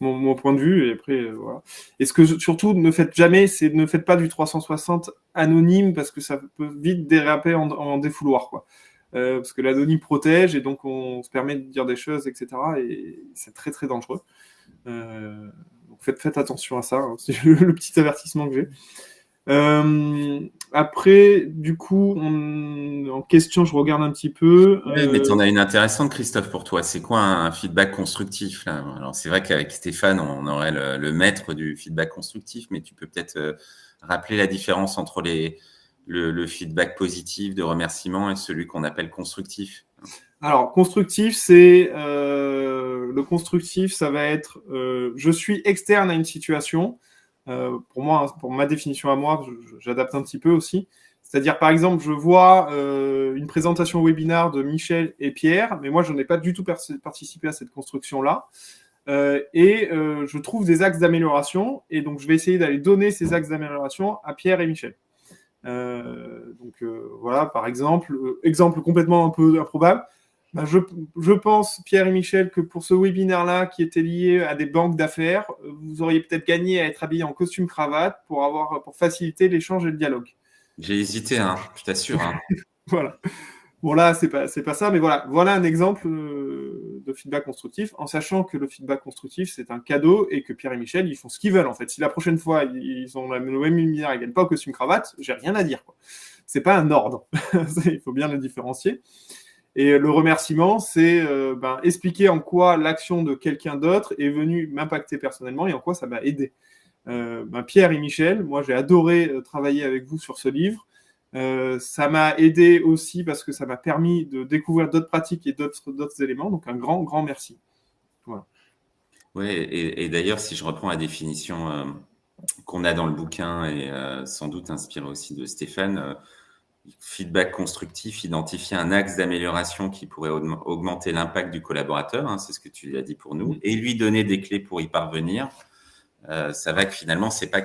mon point de vue. Et après, voilà. Et ce que surtout ne faites jamais, c'est ne faites pas du 360 anonyme parce que ça peut vite déraper en défouloir, quoi. Parce que l'anonyme protège et donc on se permet de dire des choses, etc. Et c'est très très dangereux. Donc faites attention à ça, hein. C'est le petit avertissement que j'ai. Après, du coup, en question, je regarde un petit peu. Oui, mais tu en as une intéressante, Christophe, pour toi. C'est quoi un feedback constructif là? Alors, c'est vrai qu'avec Stéphane, on aurait le maître du feedback constructif, mais tu peux peut-être rappeler la différence entre le feedback positif de remerciement et celui qu'on appelle constructif. Alors, constructif, c'est le constructif, ça va être je suis externe à une situation. Pour moi, pour ma définition à moi, j'adapte un petit peu aussi. C'est-à-dire, par exemple, je vois une présentation webinaire de Michel et Pierre, mais moi, je n'ai pas du tout participé à cette construction-là. Je trouve des axes d'amélioration, et donc je vais essayer d'aller donner ces axes d'amélioration à Pierre et Michel. Voilà, par exemple, exemple complètement un peu improbable. Ben, je pense, Pierre et Michel, que pour ce webinaire-là, qui était lié à des banques d'affaires, vous auriez peut-être gagné à être habillé en costume-cravate pour faciliter l'échange et le dialogue. J'ai hésité, hein, je t'assure. Hein. Voilà. Bon, là, c'est pas ça, mais voilà un exemple de feedback constructif, en sachant que le feedback constructif, c'est un cadeau et que Pierre et Michel, ils font ce qu'ils veulent, en fait. Si la prochaine fois, ils ont le même webinaire, ils ne gagnent pas au costume-cravate, j'ai rien à dire, quoi. C'est pas un ordre. Il faut bien le différencier. Et le remerciement, c'est expliquer en quoi l'action de quelqu'un d'autre est venue m'impacter personnellement et en quoi ça m'a aidé. Pierre et Michel, moi j'ai adoré travailler avec vous sur ce livre. Ça m'a aidé aussi parce que ça m'a permis de découvrir d'autres pratiques et d'autres éléments. Donc un grand, grand merci. Voilà. Oui, et d'ailleurs, si je reprends la définition qu'on a dans le bouquin et sans doute inspirée aussi de Stéphane, feedback constructif, identifier un axe d'amélioration qui pourrait augmenter l'impact du collaborateur, hein, c'est ce que tu as dit pour nous, et lui donner des clés pour y parvenir. Ça va que finalement, c'est pas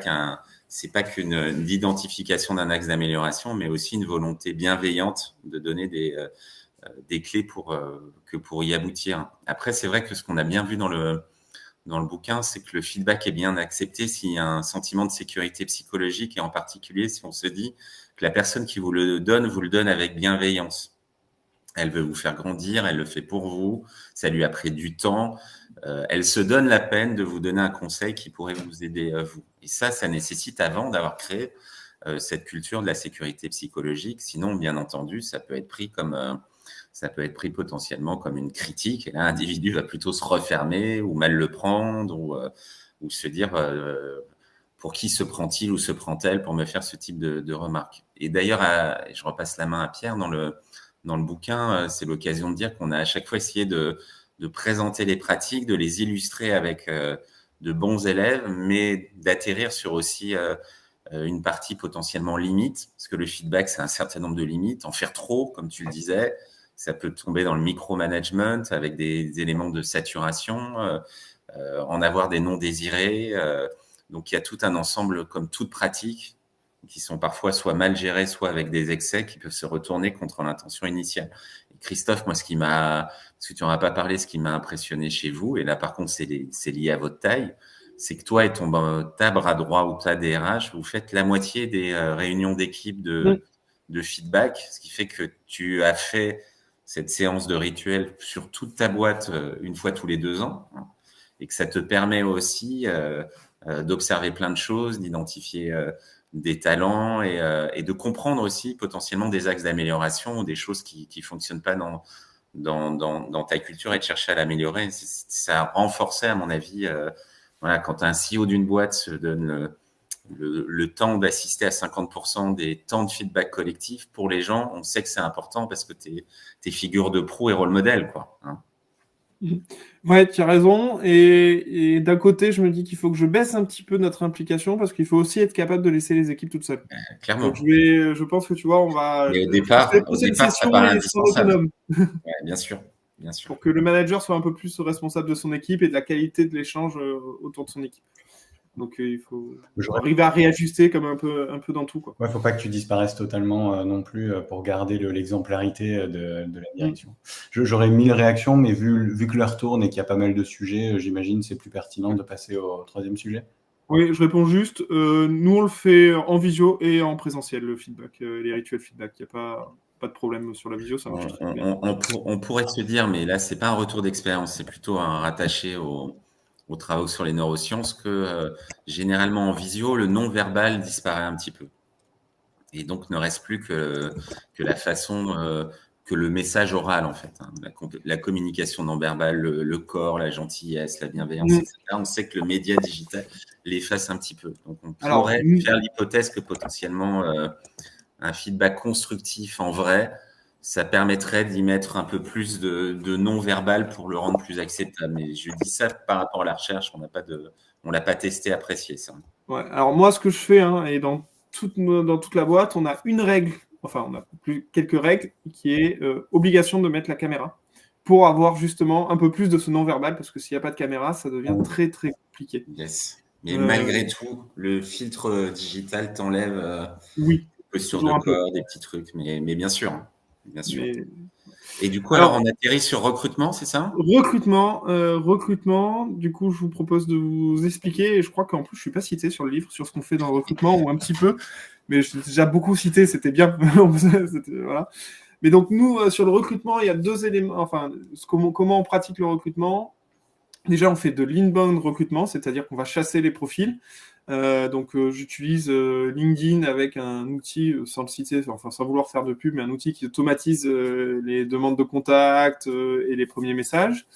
qu'une identification d'un axe d'amélioration, mais aussi une volonté bienveillante de donner des clés pour y aboutir. Après, c'est vrai que ce qu'on a bien vu dans le bouquin, c'est que le feedback est bien accepté s'il y a un sentiment de sécurité psychologique et en particulier si on se dit que la personne qui vous le donne avec bienveillance. Elle veut vous faire grandir, elle le fait pour vous, ça lui a pris du temps, elle se donne la peine de vous donner un conseil qui pourrait vous aider vous. Et ça nécessite avant d'avoir créé cette culture de la sécurité psychologique. Sinon, bien entendu, ça peut être pris potentiellement comme une critique. Et là, l'individu va plutôt se refermer ou mal le prendre ou se dire pour qui se prend-il ou se prend-elle pour me faire ce type de remarques. Et d'ailleurs, je repasse la main à Pierre dans le bouquin, c'est l'occasion de dire qu'on a à chaque fois essayé de présenter les pratiques, de les illustrer avec de bons élèves, mais d'atterrir sur aussi une partie potentiellement limite, parce que le feedback, c'est un certain nombre de limites. En faire trop, comme tu le disais, ça peut tomber dans le micromanagement avec des éléments de saturation, en avoir des non désirés. Donc, il y a tout un ensemble, comme toute pratique, qui sont parfois soit mal gérées, soit avec des excès qui peuvent se retourner contre l'intention initiale. Et Christophe, moi, parce que tu n'en as pas parlé, ce qui m'a impressionné chez vous, et là, par contre, c'est lié à votre taille, c'est que toi et ta bras droit ou ta DRH, vous faites la moitié des réunions d'équipe de feedback, ce qui fait que tu as fait cette séance de rituel sur toute ta boîte une fois tous les 2 ans, hein, et que ça te permet aussi d'observer plein de choses, d'identifier des talents et de comprendre aussi potentiellement des axes d'amélioration ou des choses qui fonctionnent pas dans ta culture et de chercher à l'améliorer. Ça a renforcé, à mon avis, voilà, quand un CEO d'une boîte se donne le temps d'assister à 50% des temps de feedback collectif, pour les gens, on sait que c'est important parce que t'es figure de proue et rôle modèle, quoi. Hein. Ouais, tu as raison. Et d'un côté, je me dis qu'il faut que je baisse un petit peu notre implication parce qu'il faut aussi être capable de laisser les équipes toutes seules. Clairement. Donc je pense que tu vois, on va. Mais au départ, ça paraît indispensable. Ouais, bien sûr. Pour que le manager soit un peu plus responsable de son équipe et de la qualité de l'échange autour de son équipe. Donc il faut arriver à réajuster comme un peu dans tout, quoi. Ouais, faut pas que tu disparaisses totalement non plus pour garder l'exemplarité de la direction. J'aurais 1000 réactions, mais vu que l'heure tourne et qu'il y a pas mal de sujets, j'imagine c'est plus pertinent de passer au 3e sujet. Oui, je réponds juste. Nous, on le fait en visio et en présentiel, le feedback, les rituels feedback. Il n'y a pas de problème sur la visio, ça marche très bien. On pourrait se dire, mais là, c'est pas un retour d'expérience, c'est plutôt un rattaché aux travaux sur les neurosciences, que généralement en visio, le non-verbal disparaît un petit peu. Et donc, ne reste plus que la façon, que le message oral, en fait. Hein, la communication non-verbale, le corps, la gentillesse, la bienveillance, etc. On sait que le média digital l'efface un petit peu. Donc, on pourrait faire l'hypothèse que potentiellement, un feedback constructif en vrai, ça permettrait d'y mettre un peu plus de non-verbal pour le rendre plus acceptable. Mais je dis ça par rapport à la recherche, on l'a pas testé, apprécié ça. Ouais. Alors moi, ce que je fais, hein, et dans toute la boîte, on a une règle, enfin on a quelques règles, qui est obligation de mettre la caméra pour avoir justement un peu plus de ce non-verbal, parce que s'il n'y a pas de caméra, ça devient très très compliqué. Yes. Mais malgré tout, le filtre digital t'enlève oui, posture de corps, des petits trucs, mais bien sûr. Bien sûr. Et du coup, alors on atterrit sur recrutement, c'est ça ? Recrutement. Du coup, je vous propose de vous expliquer. Et je crois qu'en plus, je suis pas cité sur le livre, sur ce qu'on fait dans le recrutement, ou un petit peu. Mais je l'ai déjà beaucoup cité, c'était bien. Voilà. Mais donc, nous, sur le recrutement, il y a 2 éléments. Enfin, comment on pratique le recrutement ? Déjà, on fait de l'inbound recrutement, c'est-à-dire qu'on va chasser les profils. Donc j'utilise LinkedIn avec un outil, sans le citer, enfin sans vouloir faire de pub, mais un outil qui automatise les demandes de contact et les premiers messages.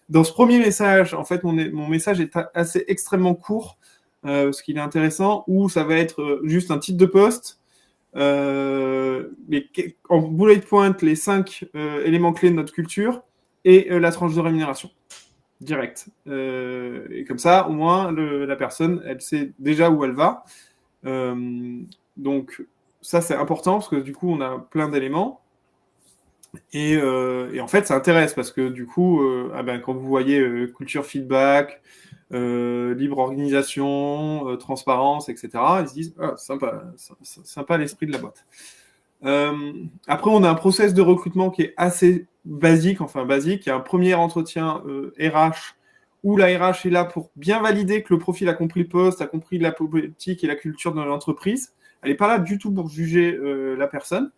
Dans ce premier message, en fait, mon message est assez extrêmement court, parce qu'il est intéressant, où ça va être juste un titre de poste, mais en bullet point, les 5 éléments clés de notre culture et la tranche de rémunération. Direct. Et comme ça, au moins, la personne, elle sait déjà où elle va. Donc, ça, c'est important parce que du coup, on a plein d'éléments. Et en fait, ça intéresse parce que du coup, quand vous voyez culture feedback, libre organisation, transparence, etc., ils se disent sympa l'esprit de la boîte. Après, on a un process de recrutement qui est assez basique. Il y a un premier entretien RH où la RH est là pour bien valider que le profil a compris le poste, a compris la politique et la culture de l'entreprise. Elle n'est pas là du tout pour juger la personne.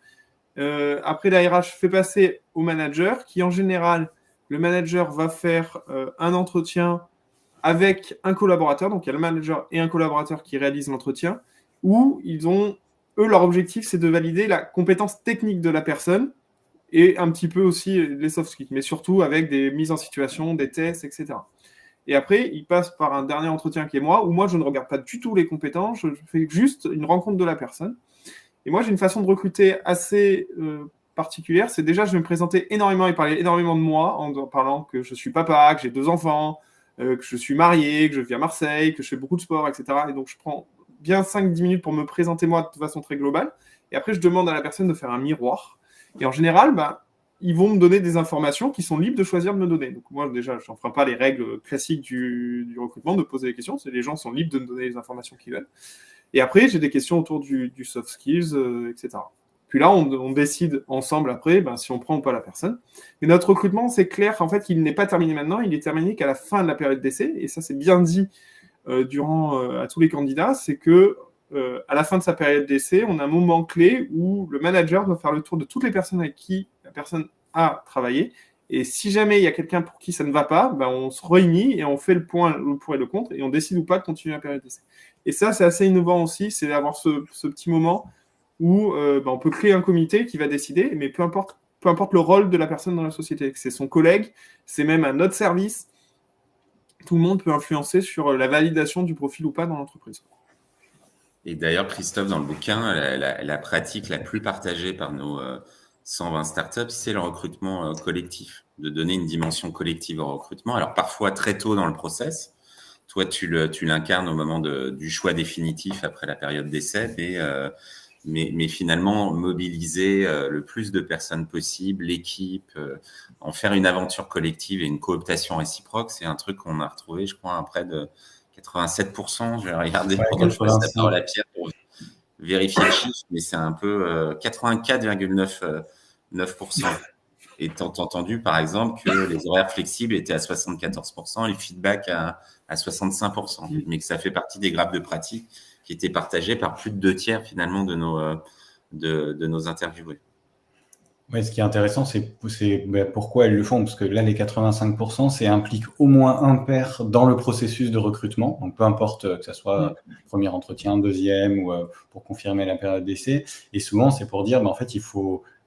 Après, la RH fait passer au manager qui, en général, le manager va faire un entretien avec un collaborateur. Donc, il y a le manager et un collaborateur qui réalisent l'entretien où leur objectif, c'est de valider la compétence technique de la personne et un petit peu aussi les soft skills, mais surtout avec des mises en situation, des tests, etc. Et après, il passe par un dernier entretien qui est moi, où moi, je ne regarde pas du tout les compétences, je fais juste une rencontre de la personne. Et moi, j'ai une façon de recruter assez particulière. C'est déjà, je vais me présenter énormément et parler énormément de moi, en parlant que je suis papa, que j'ai 2 enfants, que je suis marié, que je vis à Marseille, que je fais beaucoup de sport, etc. Et donc, je prends bien 5-10 minutes pour me présenter moi de façon très globale. Et après, je demande à la personne de faire un miroir. Et en général, ils vont me donner des informations qui sont libres de choisir de me donner. Donc moi, déjà, je n'enfreins pas les règles classiques du recrutement, de poser des questions. Les gens sont libres de me donner les informations qu'ils veulent. Et après, j'ai des questions autour du soft skills, etc. Puis là, on décide ensemble après si on prend ou pas la personne. Mais notre recrutement, c'est clair en fait qu'il n'est pas terminé maintenant, il est terminé qu'à la fin de la période d'essai. Et ça, c'est bien dit à tous les candidats, c'est que à la fin de sa période d'essai, on a un moment clé où le manager doit faire le tour de toutes les personnes avec qui la personne a travaillé. Et si jamais il y a quelqu'un pour qui ça ne va pas, on se réunit et on fait le point, le pour et le contre, et on décide ou pas de continuer la période d'essai. Et ça, c'est assez innovant aussi, c'est d'avoir ce petit moment où on peut créer un comité qui va décider, mais peu importe le rôle de la personne dans la société. C'est son collègue, c'est même un autre service. Tout le monde peut influencer sur la validation du profil ou pas dans l'entreprise. Et d'ailleurs, Christophe, dans le bouquin, la pratique la plus partagée par nos 120 startups, c'est le recrutement collectif, de donner une dimension collective au recrutement. Alors parfois très tôt dans le process, toi tu l'incarnes au moment du choix définitif après la période d'essai, mais finalement mobiliser le plus de personnes possible, l'équipe, en faire une aventure collective et une cooptation réciproque, c'est un truc qu'on a retrouvé, je crois, à près de 87%. Je vais regarder pendant que je passe la parole à Pierre pour vérifier le chiffre, mais c'est un peu 84,9%. Et t'as entendu, par exemple, que les horaires flexibles étaient à 74%, les feedbacks à 65%, mais que ça fait partie des grappes de pratique qui étaient partagées par plus de 2/3 finalement de nos interviewés. Ouais, ce qui est intéressant, c'est pourquoi elles le font, parce que là, les 85%, c'est implique au moins un pair dans le processus de recrutement, donc peu importe que ça soit premier entretien, deuxième, ou pour confirmer la période d'essai. Et souvent, c'est pour dire, en fait,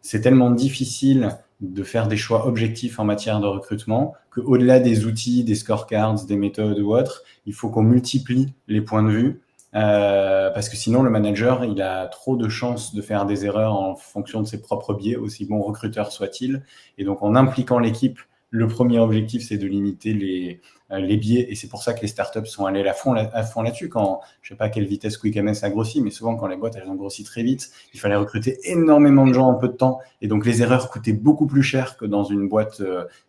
c'est tellement difficile de faire des choix objectifs en matière de recrutement qu'au-delà des outils, des scorecards, des méthodes ou autres, il faut qu'on multiplie les points de vue. Parce que sinon, le manager, il a trop de chances de faire des erreurs en fonction de ses propres biais, aussi bon recruteur soit-il. Et donc, en impliquant l'équipe, le premier objectif, c'est de limiter les biais. Et c'est pour ça que les startups sont allées à fond là-dessus. Quand, je sais pas à quelle vitesse QuickMS a grossi, mais souvent, quand les boîtes, elles ont grossi très vite, il fallait recruter énormément de gens en peu de temps. Et donc, les erreurs coûtaient beaucoup plus cher que dans une boîte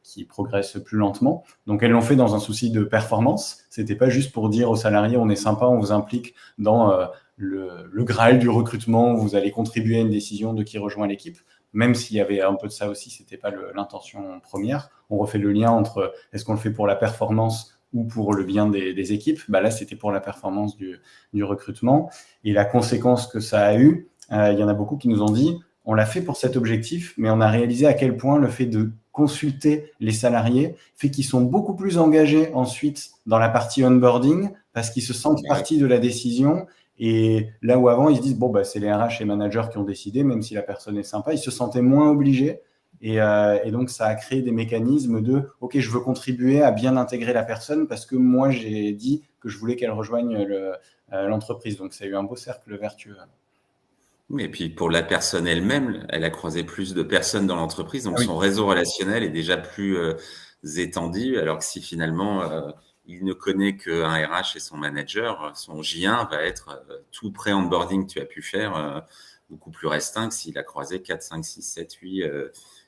qui progresse plus lentement. Donc, elles l'ont fait dans un souci de performance. C'était pas juste pour dire aux salariés, on est sympa, on vous implique dans le Graal du recrutement, où vous allez contribuer à une décision de qui rejoint l'équipe. Même s'il y avait un peu de ça aussi, c'était pas l'intention première. On refait le lien entre est-ce qu'on le fait pour la performance ou pour le bien des équipes. Là, c'était pour la performance du recrutement. Et la conséquence que ça a eu, il y en a beaucoup qui nous ont dit, on l'a fait pour cet objectif, mais on a réalisé à quel point le fait de consulter les salariés fait qu'ils sont beaucoup plus engagés ensuite dans la partie onboarding parce qu'ils se sentent partie de la décision. Et là où avant, ils se disent, c'est les RH et managers qui ont décidé, même si la personne est sympa, ils se sentaient moins obligés. Et donc, ça a créé des mécanismes de, OK, je veux contribuer à bien intégrer la personne parce que moi, j'ai dit que je voulais qu'elle rejoigne l'entreprise. Donc, ça a eu un beau cercle vertueux. Oui, et puis pour la personne elle-même, elle a croisé plus de personnes dans l'entreprise, donc son réseau relationnel est déjà plus étendu, alors que si finalement il ne connaît qu'un RH et son manager, son J1 va être tout pré-onboarding que tu as pu faire beaucoup plus restreint que s'il a croisé 4, 5, 6, 7,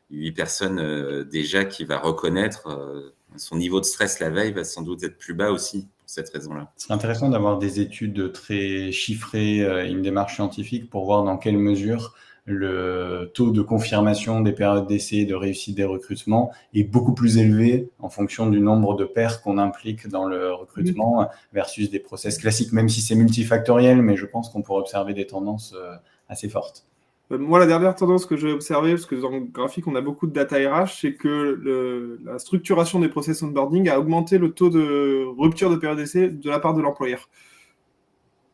8 personnes déjà qu'il va reconnaître. Son niveau de stress la veille va sans doute être plus bas aussi. Cette raison-là. C'est intéressant d'avoir des études très chiffrées, une démarche scientifique pour voir dans quelle mesure le taux de confirmation des périodes d'essai et de réussite des recrutements est beaucoup plus élevé en fonction du nombre de pairs qu'on implique dans le recrutement versus des process classiques, même si c'est multifactoriel, mais je pense qu'on pourrait observer des tendances assez fortes. Moi, la dernière tendance que j'ai observée, parce que dans le graphique, on a beaucoup de data RH, c'est que la structuration des process onboarding a augmenté le taux de rupture de période d'essai de la part de l'employeur.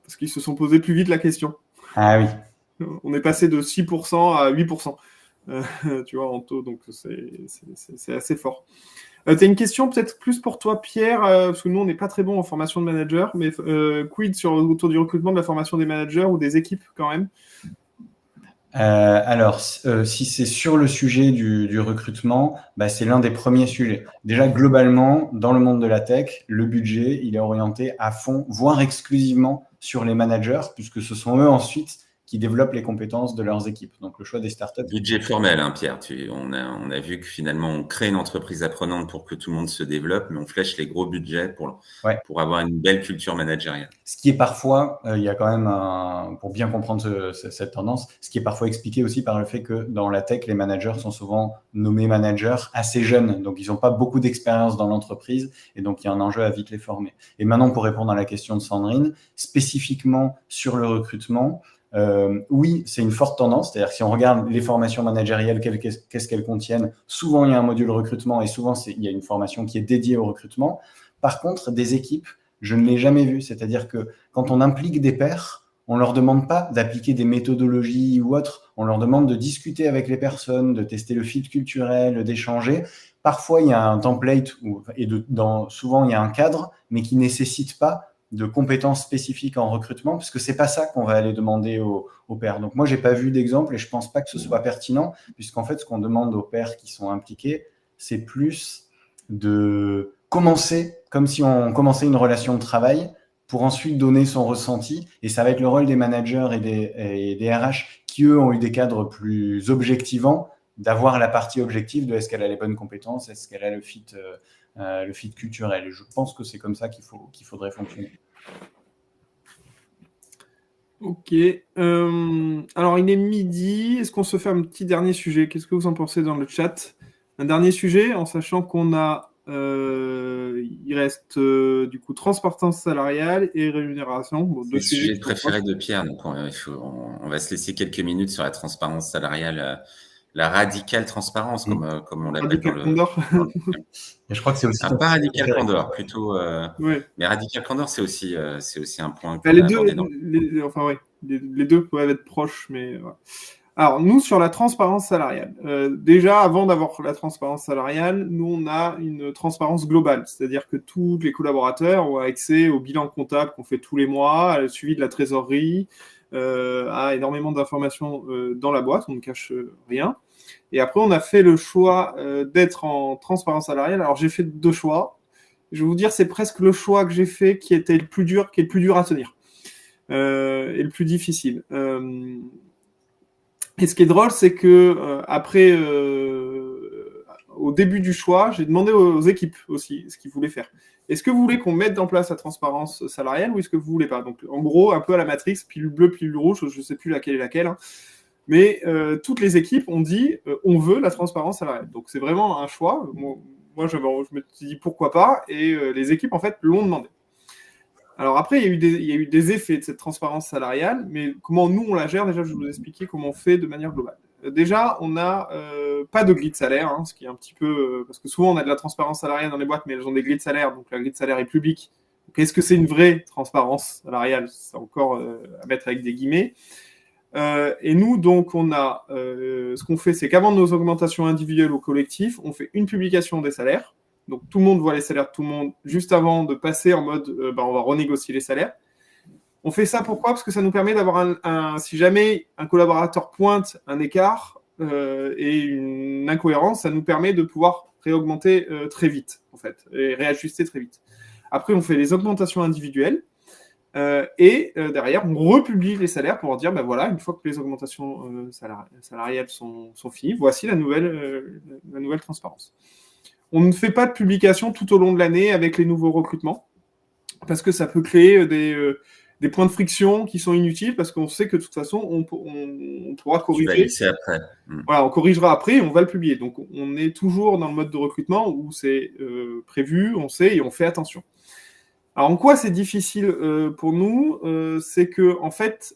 Parce qu'ils se sont posés plus vite la question. Ah oui. On est passé de 6% à 8%, tu vois, en taux, donc c'est assez fort. Tu as une question peut-être plus pour toi, Pierre, parce que nous, on n'est pas très bon en formation de manager, mais quid autour du recrutement de la formation des managers ou des équipes quand même? Si c'est sur le sujet du recrutement, c'est l'un des premiers sujets. Déjà, globalement, dans le monde de la tech, le budget, il est orienté à fond, voire exclusivement sur les managers, puisque ce sont eux ensuite qui développent les compétences de leurs équipes. Donc, le choix des startups. Budget formel, hein, Pierre. On a vu que finalement, on crée une entreprise apprenante pour que tout le monde se développe, mais on flèche les gros budgets pour avoir une belle culture managériale. Ce qui est parfois, il y a quand même, pour bien comprendre cette tendance, ce qui est parfois expliqué aussi par le fait que dans la tech, les managers sont souvent nommés managers assez jeunes. Donc, ils n'ont pas beaucoup d'expérience dans l'entreprise et donc, il y a un enjeu à vite les former. Et maintenant, pour répondre à la question de Sandrine, spécifiquement sur le recrutement, oui, c'est une forte tendance. C'est-à-dire que si on regarde les formations managériales, qu'est-ce qu'elles contiennent, souvent il y a un module recrutement et souvent il y a une formation qui est dédiée au recrutement. Par contre, des équipes, je ne l'ai jamais vu. C'est-à-dire que quand on implique des pairs, on ne leur demande pas d'appliquer des méthodologies ou autres. On leur demande de discuter avec les personnes, de tester le fit culturel, d'échanger. Parfois, il y a un template souvent il y a un cadre, mais qui ne nécessite pas de compétences spécifiques en recrutement, parce que c'est pas ça qu'on va aller demander aux pairs. Donc moi, j'ai pas vu d'exemple et je pense pas que ce soit pertinent, puisqu'en fait, ce qu'on demande aux pairs qui sont impliqués, c'est plus de commencer comme si on commençait une relation de travail pour ensuite donner son ressenti. Et ça va être le rôle des managers et des RH qui, eux, ont eu des cadres plus objectivants, d'avoir la partie objective de est-ce qu'elle a les bonnes compétences, est-ce qu'elle a le fit culturel. Et je pense que c'est comme ça qu'il faudrait fonctionner. Ok. Alors, il est midi. Est-ce qu'on se fait un petit dernier sujet? Qu'est-ce que vous en pensez dans le chat? Un dernier sujet, en sachant qu'on a... il reste du coup transparence salariale et rémunération. Bon, c'est le sujet préféré de Pierre. Donc on va se laisser quelques minutes sur la transparence salariale. La radicale transparence, comme on l'appelle dans le... Et je crois que c'est aussi... pas radical candor, plutôt... Mais radical candor, c'est aussi un point... Les deux peuvent être proches, mais... Voilà. Alors, nous, sur la transparence salariale, déjà, avant d'avoir la transparence salariale, nous, on a une transparence globale, c'est-à-dire que tous les collaborateurs ont accès au bilan comptable qu'on fait tous les mois, à suivi de la trésorerie, à énormément d'informations dans la boîte, on ne cache rien. Et après, on a fait le choix d'être en transparence salariale. Alors, j'ai fait 2 choix. Je vais vous dire, c'est presque le choix que j'ai fait qui est le plus dur à tenir et le plus difficile. Et ce qui est drôle, c'est que après, au début du choix, j'ai demandé aux équipes aussi ce qu'ils voulaient faire. Est-ce que vous voulez qu'on mette en place la transparence salariale ou est-ce que vous voulez pas? Donc, en gros, un peu à la Matrix, pilule bleue, pilule rouge, je ne sais plus laquelle est laquelle. Hein. Mais toutes les équipes ont dit on veut la transparence salariale. Donc, c'est vraiment un choix. Moi, je me suis dit pourquoi pas et les équipes, en fait, l'ont demandé. Alors après, il y a eu des effets de cette transparence salariale, mais comment nous, on la gère, déjà, je vais vous expliquer comment on fait de manière globale. Déjà, on n'a pas de grille de salaire, hein, ce qui est un petit peu... parce que souvent, on a de la transparence salariale dans les boîtes, mais elles ont des grilles de salaire, donc la grille de salaire est publique. Donc, est-ce que c'est une vraie transparence salariale? C'est encore à mettre avec des guillemets. Et nous, donc, on a... ce qu'on fait, c'est qu'avant nos augmentations individuelles ou collectives, on fait une publication des salaires. Donc, tout le monde voit les salaires de tout le monde juste avant de passer en mode on va renégocier les salaires. On fait ça pourquoi? Parce que ça nous permet d'avoir si jamais un collaborateur pointe un écart et une incohérence, ça nous permet de pouvoir réaugmenter très vite, en fait, et réajuster très vite. Après, on fait les augmentations individuelles et derrière, on republie les salaires pour dire, voilà, une fois que les augmentations salariales sont finies, voici la nouvelle transparence. On ne fait pas de publication tout au long de l'année avec les nouveaux recrutements parce que ça peut créer des points de friction qui sont inutiles parce qu'on sait que de toute façon, on pourra corriger. Tu vas laisser après. Voilà, on corrigera après et on va le publier. Donc, on est toujours dans le mode de recrutement où c'est prévu, on sait et on fait attention. Alors, en quoi c'est difficile pour nous? C'est que, en fait,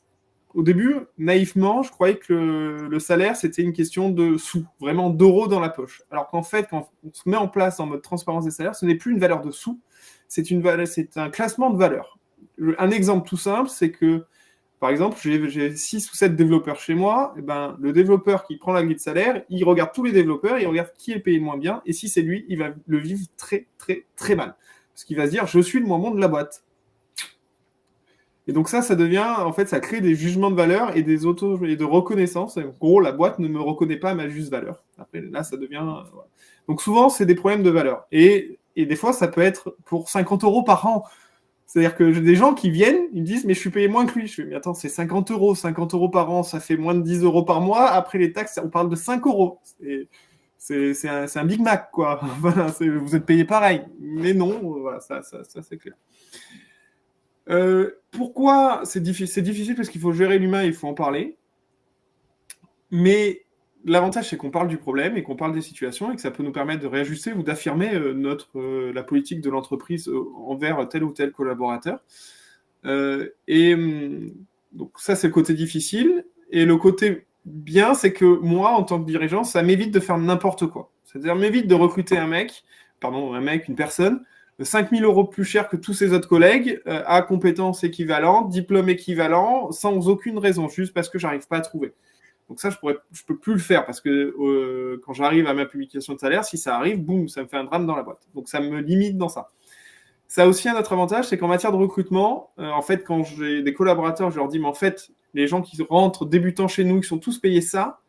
au début, naïvement, je croyais que le salaire, c'était une question de sous, vraiment d'euros dans la poche. Alors qu'en fait, quand on se met en place en mode transparence des salaires, ce n'est plus une valeur de sous, c'est un classement de valeurs. Un exemple tout simple, c'est que, par exemple, j'ai 6 ou 7 développeurs chez moi, et le développeur qui prend la grille de salaire, il regarde tous les développeurs, il regarde qui est payé le moins bien, et si c'est lui, il va le vivre très, très, très mal. Parce qu'il va se dire, je suis le moins bon de la boîte. Et donc ça devient, en fait, ça crée des jugements de valeur et des et de reconnaissance. En gros, la boîte ne me reconnaît pas à ma juste valeur. Après, là, ça devient... Voilà. Donc souvent, c'est des problèmes de valeur. Et des fois, ça peut être pour 50 € par an. C'est-à-dire que j'ai des gens qui viennent, ils me disent, mais je suis payé moins que lui. Je fais, mais attends, c'est 50 euros. 50 euros par an, ça fait moins de 10 euros par mois. Après les taxes, on parle de 5 euros. C'est un Big Mac, quoi. Voilà, vous êtes payé pareil. Mais non, voilà, ça c'est clair. Pourquoi c'est difficile parce qu'il faut gérer l'humain, il faut en parler. Mais l'avantage, c'est qu'on parle du problème et qu'on parle des situations et que ça peut nous permettre de réajuster ou d'affirmer la politique de l'entreprise envers tel ou tel collaborateur. Donc ça, c'est le côté difficile. Et le côté bien, c'est que moi, en tant que dirigeant, ça m'évite de faire n'importe quoi. C'est-à-dire m'évite de recruter une personne, 5 000 euros plus cher que tous ses autres collègues, à compétences équivalentes, diplôme équivalent, sans aucune raison, juste parce que j'arrive pas à trouver. Donc ça, je peux plus le faire parce que quand j'arrive à ma publication de salaire, si ça arrive, boum, ça me fait un drame dans la boîte. Donc ça me limite dans ça. Ça a aussi un autre avantage, c'est qu'en matière de recrutement, en fait, quand j'ai des collaborateurs, je leur dis, mais en fait, les gens qui rentrent débutants chez nous, qui sont tous payés ça,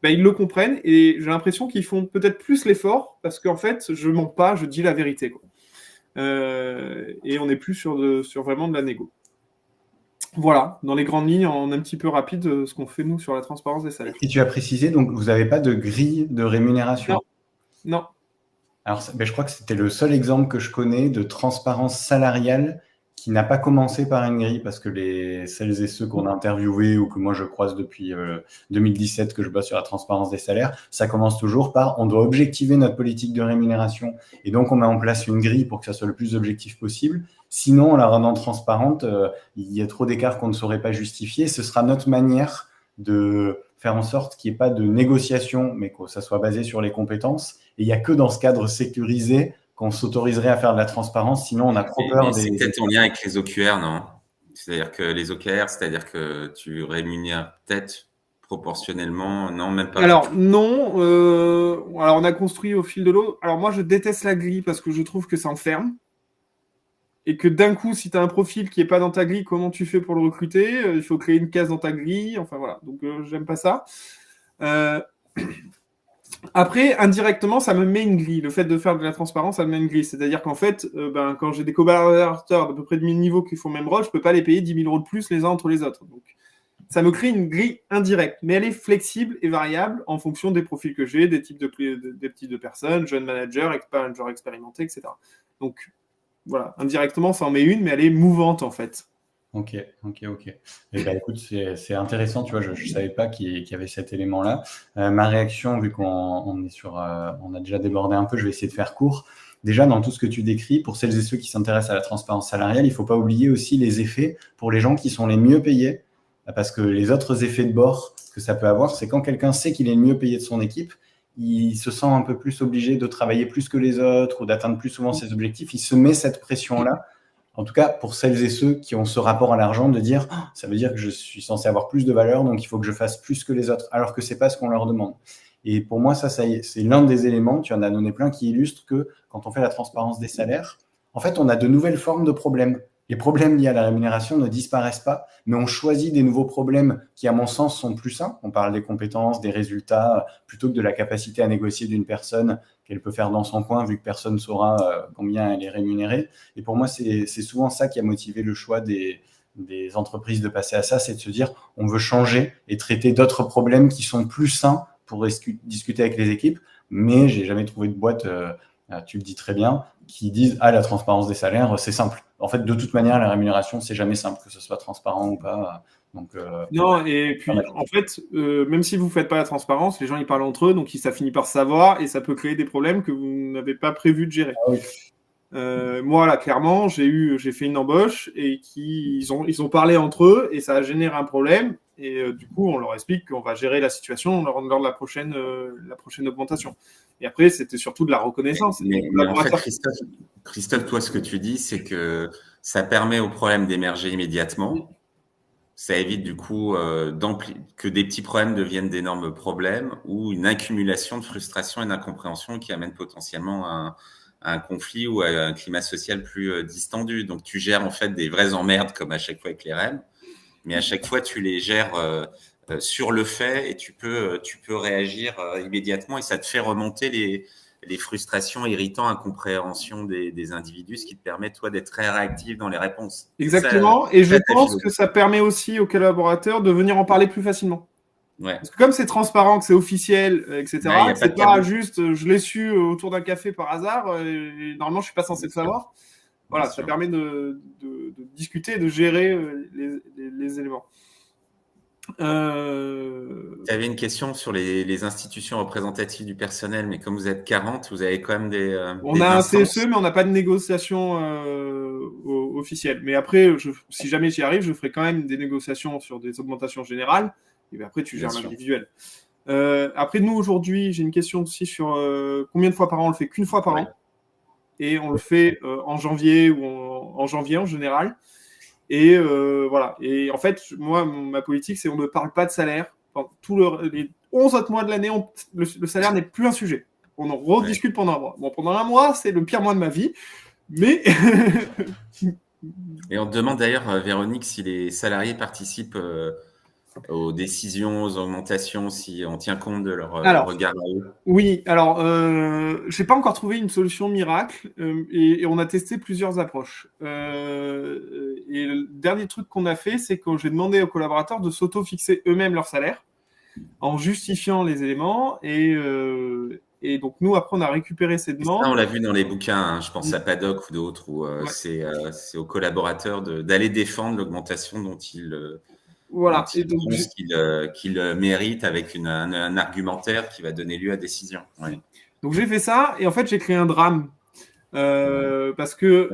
ben, ils le comprennent et j'ai l'impression qu'ils font peut-être plus l'effort parce qu'en fait, je mens pas, je dis la vérité, quoi. Et on n'est plus sur vraiment de la négo. Voilà, dans les grandes lignes, en un petit peu rapide, ce qu'on fait, nous, sur la transparence des salaires. Et tu as précisé, donc, vous n'avez pas de grille de rémunération? Non. Alors, je crois que c'était le seul exemple que je connais de transparence salariale qui n'a pas commencé par une grille, parce que celles et ceux qu'on a interviewés ou que moi je croise depuis 2017 que je bosse sur la transparence des salaires, ça commence toujours par on doit objectiver notre politique de rémunération et donc on met en place une grille pour que ça soit le plus objectif possible. Sinon, en la rendant transparente, il y a trop d'écarts qu'on ne saurait pas justifier. Ce sera notre manière de faire en sorte qu'il n'y ait pas de négociation, mais que ça soit basé sur les compétences. Et il n'y a que dans ce cadre sécurisé qu'on s'autoriserait à faire de la transparence, sinon on a trop peur des... C'est peut-être en lien avec les OQR, non? C'est-à-dire que les OKR, c'est-à-dire que tu rémunères peut-être proportionnellement, non, même pas. Alors non, alors on a construit au fil de l'eau. Alors moi je déteste la grille parce que je trouve que ça enferme. Et que d'un coup, si tu as un profil qui n'est pas dans ta grille, comment tu fais pour le recruter? Il faut créer une case dans ta grille. Enfin voilà, donc j'aime pas ça. Après, indirectement, ça me met une grille. Le fait de faire de la transparence, ça me met une grille. C'est-à-dire qu'en fait, quand j'ai des collaborateurs d'à peu près de 1000 niveaux qui font le même rôle, je ne peux pas les payer 10 000 euros de plus les uns entre les autres. Donc, ça me crée une grille indirecte, mais elle est flexible et variable en fonction des profils que j'ai, des types de personnes, jeunes managers, expérimentés, etc. Donc, voilà, indirectement, ça en met une, mais elle est mouvante, en fait. Ok. Et ben, écoute, c'est intéressant, tu vois, je ne savais pas qu'il y avait cet élément-là. Ma réaction, vu qu'on est on a déjà débordé un peu, je vais essayer de faire court. Déjà, dans tout ce que tu décris, pour celles et ceux qui s'intéressent à la transparence salariale, il ne faut pas oublier aussi les effets pour les gens qui sont les mieux payés, parce que les autres effets de bord que ça peut avoir, c'est quand quelqu'un sait qu'il est le mieux payé de son équipe, il se sent un peu plus obligé de travailler plus que les autres ou d'atteindre plus souvent ses objectifs. Il se met cette pression-là. En tout cas, pour celles et ceux qui ont ce rapport à l'argent, de dire ça veut dire que je suis censé avoir plus de valeur, donc il faut que je fasse plus que les autres, alors que ce n'est pas ce qu'on leur demande. Et pour moi, ça c'est l'un des éléments, tu en as donné plein, qui illustrent que quand on fait la transparence des salaires, en fait, on a de nouvelles formes de problèmes. Les problèmes liés à la rémunération ne disparaissent pas, mais on choisit des nouveaux problèmes qui, à mon sens, sont plus sains. On parle des compétences, des résultats, plutôt que de la capacité à négocier d'une personne qu'elle peut faire dans son coin, vu que personne ne saura combien elle est rémunérée. Et pour moi, c'est souvent ça qui a motivé le choix des entreprises de passer à ça, c'est de se dire on veut changer et traiter d'autres problèmes qui sont plus sains pour discuter avec les équipes. Mais j'ai jamais trouvé de boîte, tu le dis très bien, qui disent la transparence des salaires, c'est simple. En fait, de toute manière, la rémunération, c'est jamais simple, que ce soit transparent ou pas. Donc, non, et puis en fait, même si vous ne faites pas la transparence, les gens ils parlent entre eux, donc ça finit par savoir et ça peut créer des problèmes que vous n'avez pas prévu de gérer. Ah oui. Moi, là, clairement, j'ai fait une embauche et ils ont parlé entre eux et ça a généré un problème. Et du coup, on leur explique qu'on va gérer la situation lors de la prochaine augmentation. Et après, c'était surtout de la reconnaissance. Mais en fait, Christophe, toi, ce que tu dis, c'est que ça permet au problème d'émerger immédiatement. Ça évite du coup que des petits problèmes deviennent d'énormes problèmes ou une accumulation de frustration et d'incompréhension qui amène potentiellement à un conflit ou à un climat social plus distendu. Donc, tu gères en fait des vraies emmerdes comme à chaque fois avec les REM, mais à chaque fois, tu les gères sur le fait et tu peux réagir immédiatement et ça te fait remonter les frustrations, irritants, incompréhensions des individus, ce qui te permet, toi, d'être très réactif dans les réponses. Exactement. Et je pense que ça permet aussi aux collaborateurs de venir en parler plus facilement. Ouais. Parce que comme c'est transparent, que c'est officiel, etc., Ouais, c'est pas juste je l'ai su autour d'un café par hasard, et normalement je suis pas censé le savoir. Voilà, ça permet de discuter et de gérer les éléments. Tu avais une question sur les institutions représentatives du personnel, mais comme vous êtes 40, vous avez quand même on a un CSE, mais on n'a pas de négociation officielle. Mais après, si jamais j'y arrive, je ferai quand même des négociations sur des augmentations générales. Et bien après, tu gères l'individuel. Après, nous, aujourd'hui, j'ai une question aussi sur combien de fois par an. On le fait qu'une fois par an. Et on le fait en janvier ou en janvier en général. Et voilà. Et en fait, moi, ma politique, c'est on ne parle pas de salaire. Les 11 autres mois de l'année, le salaire n'est plus un sujet. On en rediscute pendant un mois. Bon, pendant un mois, c'est le pire mois de ma vie. Mais. Et on te demande d'ailleurs, Véronique, si les salariés participent aux décisions, aux augmentations, si on tient compte de leur regard à eux. Oui, alors, je n'ai pas encore trouvé une solution miracle et on a testé plusieurs approches. Et le dernier truc qu'on a fait, c'est que j'ai demandé aux collaborateurs de s'auto-fixer eux-mêmes leur salaire en justifiant les éléments. Et donc, nous, après, on a récupéré ces demandes. Ça, on l'a vu dans les bouquins, hein, je pense à Paddock ou d'autres, où c'est aux collaborateurs d'aller défendre l'augmentation dont ils pensent qu'ils méritent avec un argumentaire qui va donner lieu à décision. Oui. Donc, j'ai fait ça et en fait, j'ai créé un drame parce que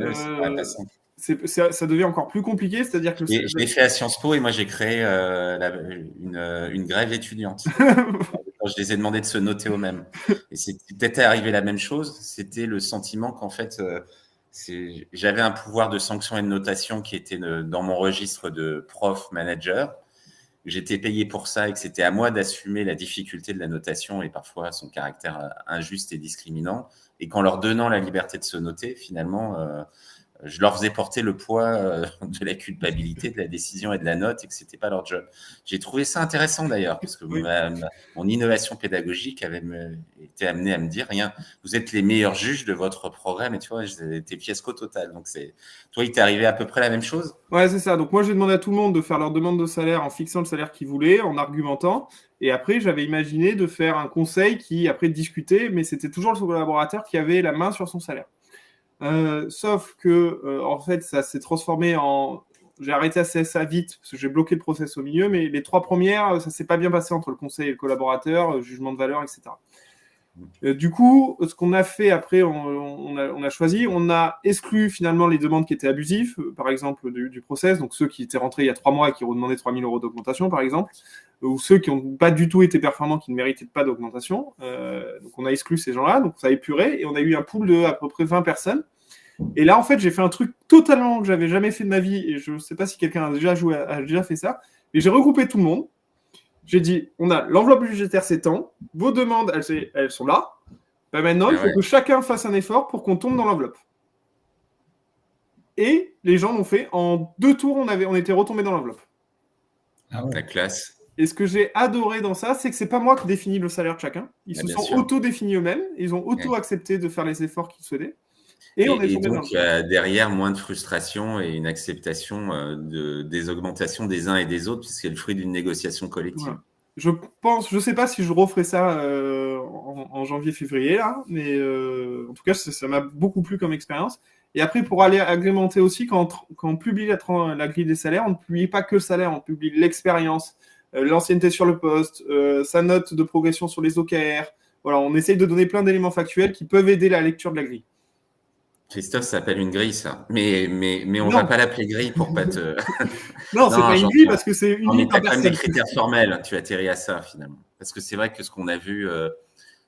ça devient encore plus compliqué. C'est-à-dire que je l'ai fait à Sciences Po et moi, j'ai créé une grève étudiante. Quand je les ai demandé de se noter eux-mêmes. Et c'est peut-être arrivé la même chose. C'était le sentiment qu'en fait, j'avais un pouvoir de sanction et de notation qui était dans mon registre de prof-manager. J'étais payé pour ça et que c'était à moi d'assumer la difficulté de la notation et parfois son caractère injuste et discriminant. Et qu'en leur donnant la liberté de se noter, finalement, je leur faisais porter le poids de la culpabilité, de la décision et de la note et que ce n'était pas leur job. J'ai trouvé ça intéressant d'ailleurs parce que mon innovation pédagogique avait été amenée à me dire vous êtes les meilleurs juges de votre programme et tu vois, j'étais fiasco total. Donc, toi, il t'est arrivé à peu près la même chose? Ouais, c'est ça. Donc, moi, j'ai demandé à tout le monde de faire leur demande de salaire en fixant le salaire qu'ils voulaient, en argumentant. Et après, j'avais imaginé de faire un conseil qui, après, discutait, mais c'était toujours le collaborateur qui avait la main sur son salaire. Sauf que en fait ça s'est transformé en j'ai arrêté ça vite parce que j'ai bloqué le process au milieu, mais les 3 premières ça s'est pas bien passé entre le conseil et le collaborateur, jugement de valeur, etc. Du coup, ce qu'on a fait après, on a choisi, on a exclu finalement les demandes qui étaient abusives, par exemple du process, donc ceux qui étaient rentrés il y a 3 mois et qui redemandaient 3 000 € d'augmentation par exemple, ou ceux qui n'ont pas du tout été performants, qui ne méritaient pas d'augmentation. Donc on a exclu ces gens-là, donc ça a épuré, et on a eu un pool de à peu près 20 personnes. Et là, en fait, j'ai fait un truc totalement que j'avais jamais fait de ma vie, et je ne sais pas si quelqu'un a déjà fait ça, mais j'ai regroupé tout le monde. J'ai dit, on a l'enveloppe budgétaire s'étend, vos demandes, elles sont là. Ben maintenant, il faut que chacun fasse un effort pour qu'on tombe dans l'enveloppe. Et les gens l'ont fait. En 2 tours, on était retombé dans l'enveloppe. Ah ouais. La classe. Et ce que j'ai adoré dans ça, c'est que c'est pas moi qui définis le salaire de chacun. Ils se sont auto-définis eux-mêmes. Ils ont auto-accepté de faire les efforts qu'ils souhaitaient. Et donc, derrière, moins de frustration et une acceptation des augmentations des uns et des autres, puisque c'est le fruit d'une négociation collective. Voilà. Je sais pas si je referai ça en janvier-février, là, mais en tout cas, ça m'a beaucoup plu comme expérience. Et après, pour aller agrémenter aussi, quand on publie la grille des salaires, on ne publie pas que le salaire, on publie l'expérience, l'ancienneté sur le poste, sa note de progression sur les OKR. Voilà, on essaye de donner plein d'éléments factuels qui peuvent aider la lecture de la grille. Christophe, ça s'appelle une grille, ça. Mais on ne va pas l'appeler grille pour pas te… Non, c'est pas une grille parce que c'est une grille par personne. Tu as quand même des critères formels. Tu atterris à ça, finalement. Parce que c'est vrai que ce qu'on a vu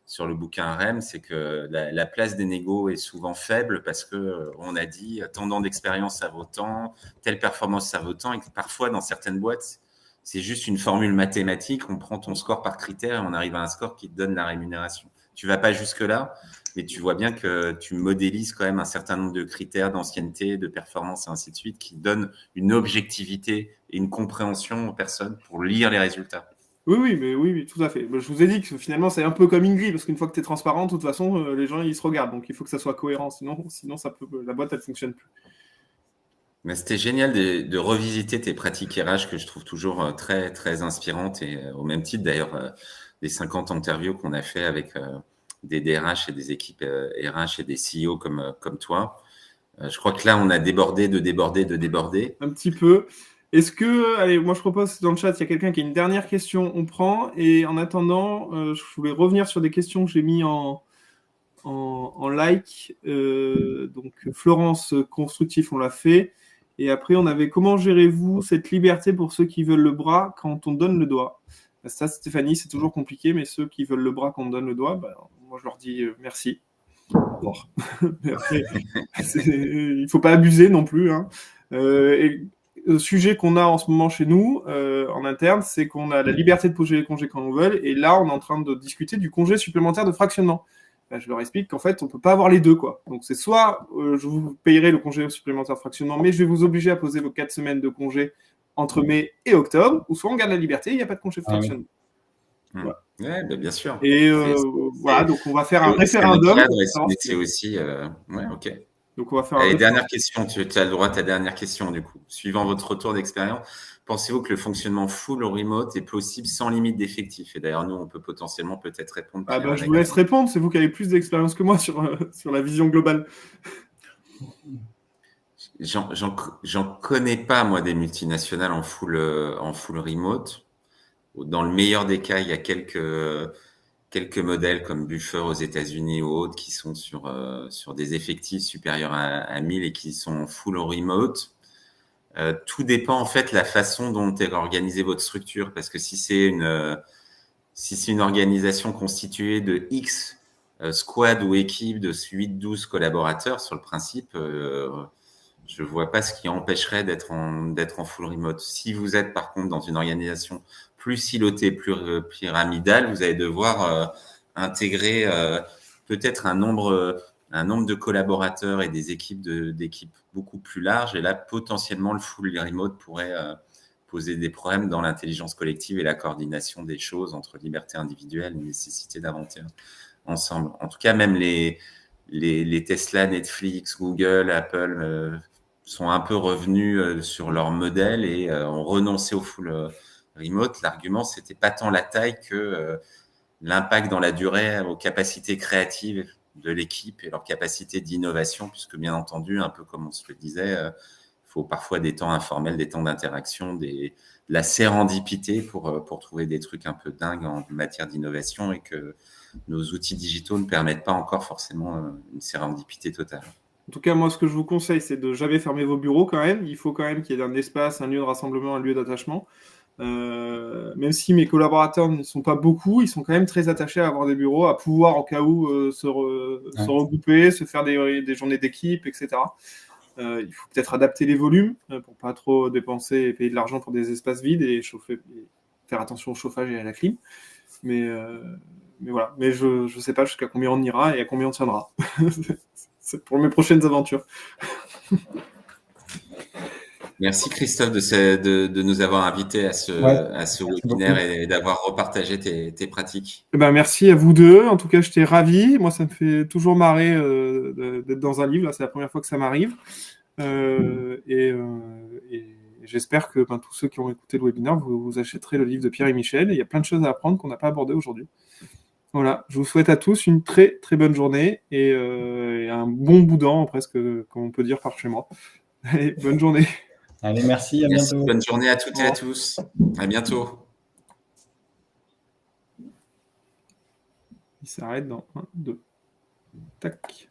sur le bouquin REM, c'est que la place des négos est souvent faible parce qu'on a dit tant d'ans d'expérience ça vaut tant, telle performance ça vaut tant, et que parfois, dans certaines boîtes, c'est juste une formule mathématique. On prend ton score par critère et on arrive à un score qui te donne la rémunération. Tu ne vas pas jusque-là, mais tu vois bien que tu modélises quand même un certain nombre de critères d'ancienneté, de performance et ainsi de suite qui donnent une objectivité et une compréhension aux personnes pour lire les résultats. Oui, tout à fait. Je vous ai dit que finalement, c'est un peu comme une grille, parce qu'une fois que tu es transparent, de toute façon, les gens, ils se regardent. Donc, il faut que ça soit cohérent. Sinon la boîte, elle ne fonctionne plus. Mais c'était génial de revisiter tes pratiques RH que je trouve toujours très, très inspirantes et au même titre d'ailleurs des 50 interviews qu'on a fait avec des DRH et des équipes RH et des CEO comme toi. Je crois que là, on a débordé. Un petit peu. Est-ce que, allez, moi je propose dans le chat, il y a quelqu'un qui a une dernière question, on prend. Et en attendant, je voulais revenir sur des questions que j'ai mis en like. Donc, Florence, constructif, on l'a fait. Et après, on avait comment gérez-vous cette liberté pour ceux qui veulent le bras quand on donne le doigt? Ça, Stéphanie, c'est toujours compliqué, mais ceux qui veulent le bras quand on donne le doigt, moi je leur dis merci. Mais après, il ne faut pas abuser non plus. Hein. Et le sujet qu'on a en ce moment chez nous, en interne, c'est qu'on a la liberté de poser les congés quand on veut. Et là, on est en train de discuter du congé supplémentaire de fractionnement. Je leur explique qu'en fait, on ne peut pas avoir les deux, quoi. Donc, c'est soit je vous payerai le congé supplémentaire de fractionnement, mais je vais vous obliger à poser vos 4 semaines de congé entre mai et octobre, ou soit on garde la liberté, il n'y a pas de congé de fractionnement. Voilà. Ouais, bien sûr. Et voilà, donc on va faire un référendum. C'est aussi... ok. Donc on va faire Allez, dernière question, tu as le droit à ta dernière question du coup. Suivant votre retour d'expérience, pensez-vous que le fonctionnement full remote est possible sans limite d'effectifs? Et d'ailleurs, nous, on peut potentiellement peut-être répondre. Je vous laisse répondre, c'est vous qui avez plus d'expérience que moi sur la vision globale. J'en connais pas, moi, des multinationales en full remote. Dans le meilleur des cas, il y a quelques modèles comme Buffer aux États-Unis ou autres qui sont sur des effectifs supérieurs à 1000 et qui sont full remote. Tout dépend en fait de la façon dont est organisée votre structure, parce que si c'est une organisation constituée de X squad ou équipe de 8-12 collaborateurs, sur le principe, je vois pas ce qui empêcherait d'être en full remote. Si vous êtes par contre dans une organisation plus silotée, plus pyramidale, vous allez devoir intégrer peut-être un nombre de collaborateurs et des d'équipes beaucoup plus larges. Et là, potentiellement, le full remote pourrait poser des problèmes dans l'intelligence collective et la coordination des choses entre liberté individuelle et nécessité d'inventer ensemble. En tout cas, même les Tesla, Netflix, Google, Apple sont un peu revenus sur leur modèle et ont renoncé au full remote. L'argument, c'était pas tant la taille que l'impact dans la durée aux capacités créatives de l'équipe et leur capacité d'innovation, puisque bien entendu, un peu comme on se le disait, il faut parfois des temps informels, des temps d'interaction, de la sérendipité pour trouver des trucs un peu dingues en matière d'innovation et que nos outils digitaux ne permettent pas encore forcément une sérendipité totale. En tout cas, moi, ce que je vous conseille, c'est de jamais fermer vos bureaux quand même. Il faut quand même qu'il y ait un espace, un lieu de rassemblement, un lieu d'attachement. Même si mes collaborateurs ne sont pas beaucoup, ils sont quand même très attachés à avoir des bureaux, à pouvoir au cas où se regrouper, se faire des journées d'équipe, etc. Il faut peut-être adapter les volumes pour pas trop dépenser et payer de l'argent pour des espaces vides et faire attention au chauffage et à la clim. Mais voilà. Mais je ne sais pas jusqu'à combien on ira et à combien on tiendra. C'est pour mes prochaines aventures. Merci Christophe de nous avoir invités à ce webinaire et d'avoir repartagé tes pratiques. Merci à vous deux. En tout cas, j'étais ravi. Moi, ça me fait toujours marrer d'être dans un livre. Là, c'est la première fois que ça m'arrive. Et j'espère que tous ceux qui ont écouté le webinaire, vous achèterez le livre de Pierre et Michel. Et il y a plein de choses à apprendre qu'on n'a pas abordées aujourd'hui. Voilà, je vous souhaite à tous une très très bonne journée et un bon boudin, presque, comme on peut dire par chez moi. Allez, bonne journée. Allez, merci, à bientôt. Bonne journée à toutes et à tous. À bientôt. Il s'arrête dans 1, 2. Tac.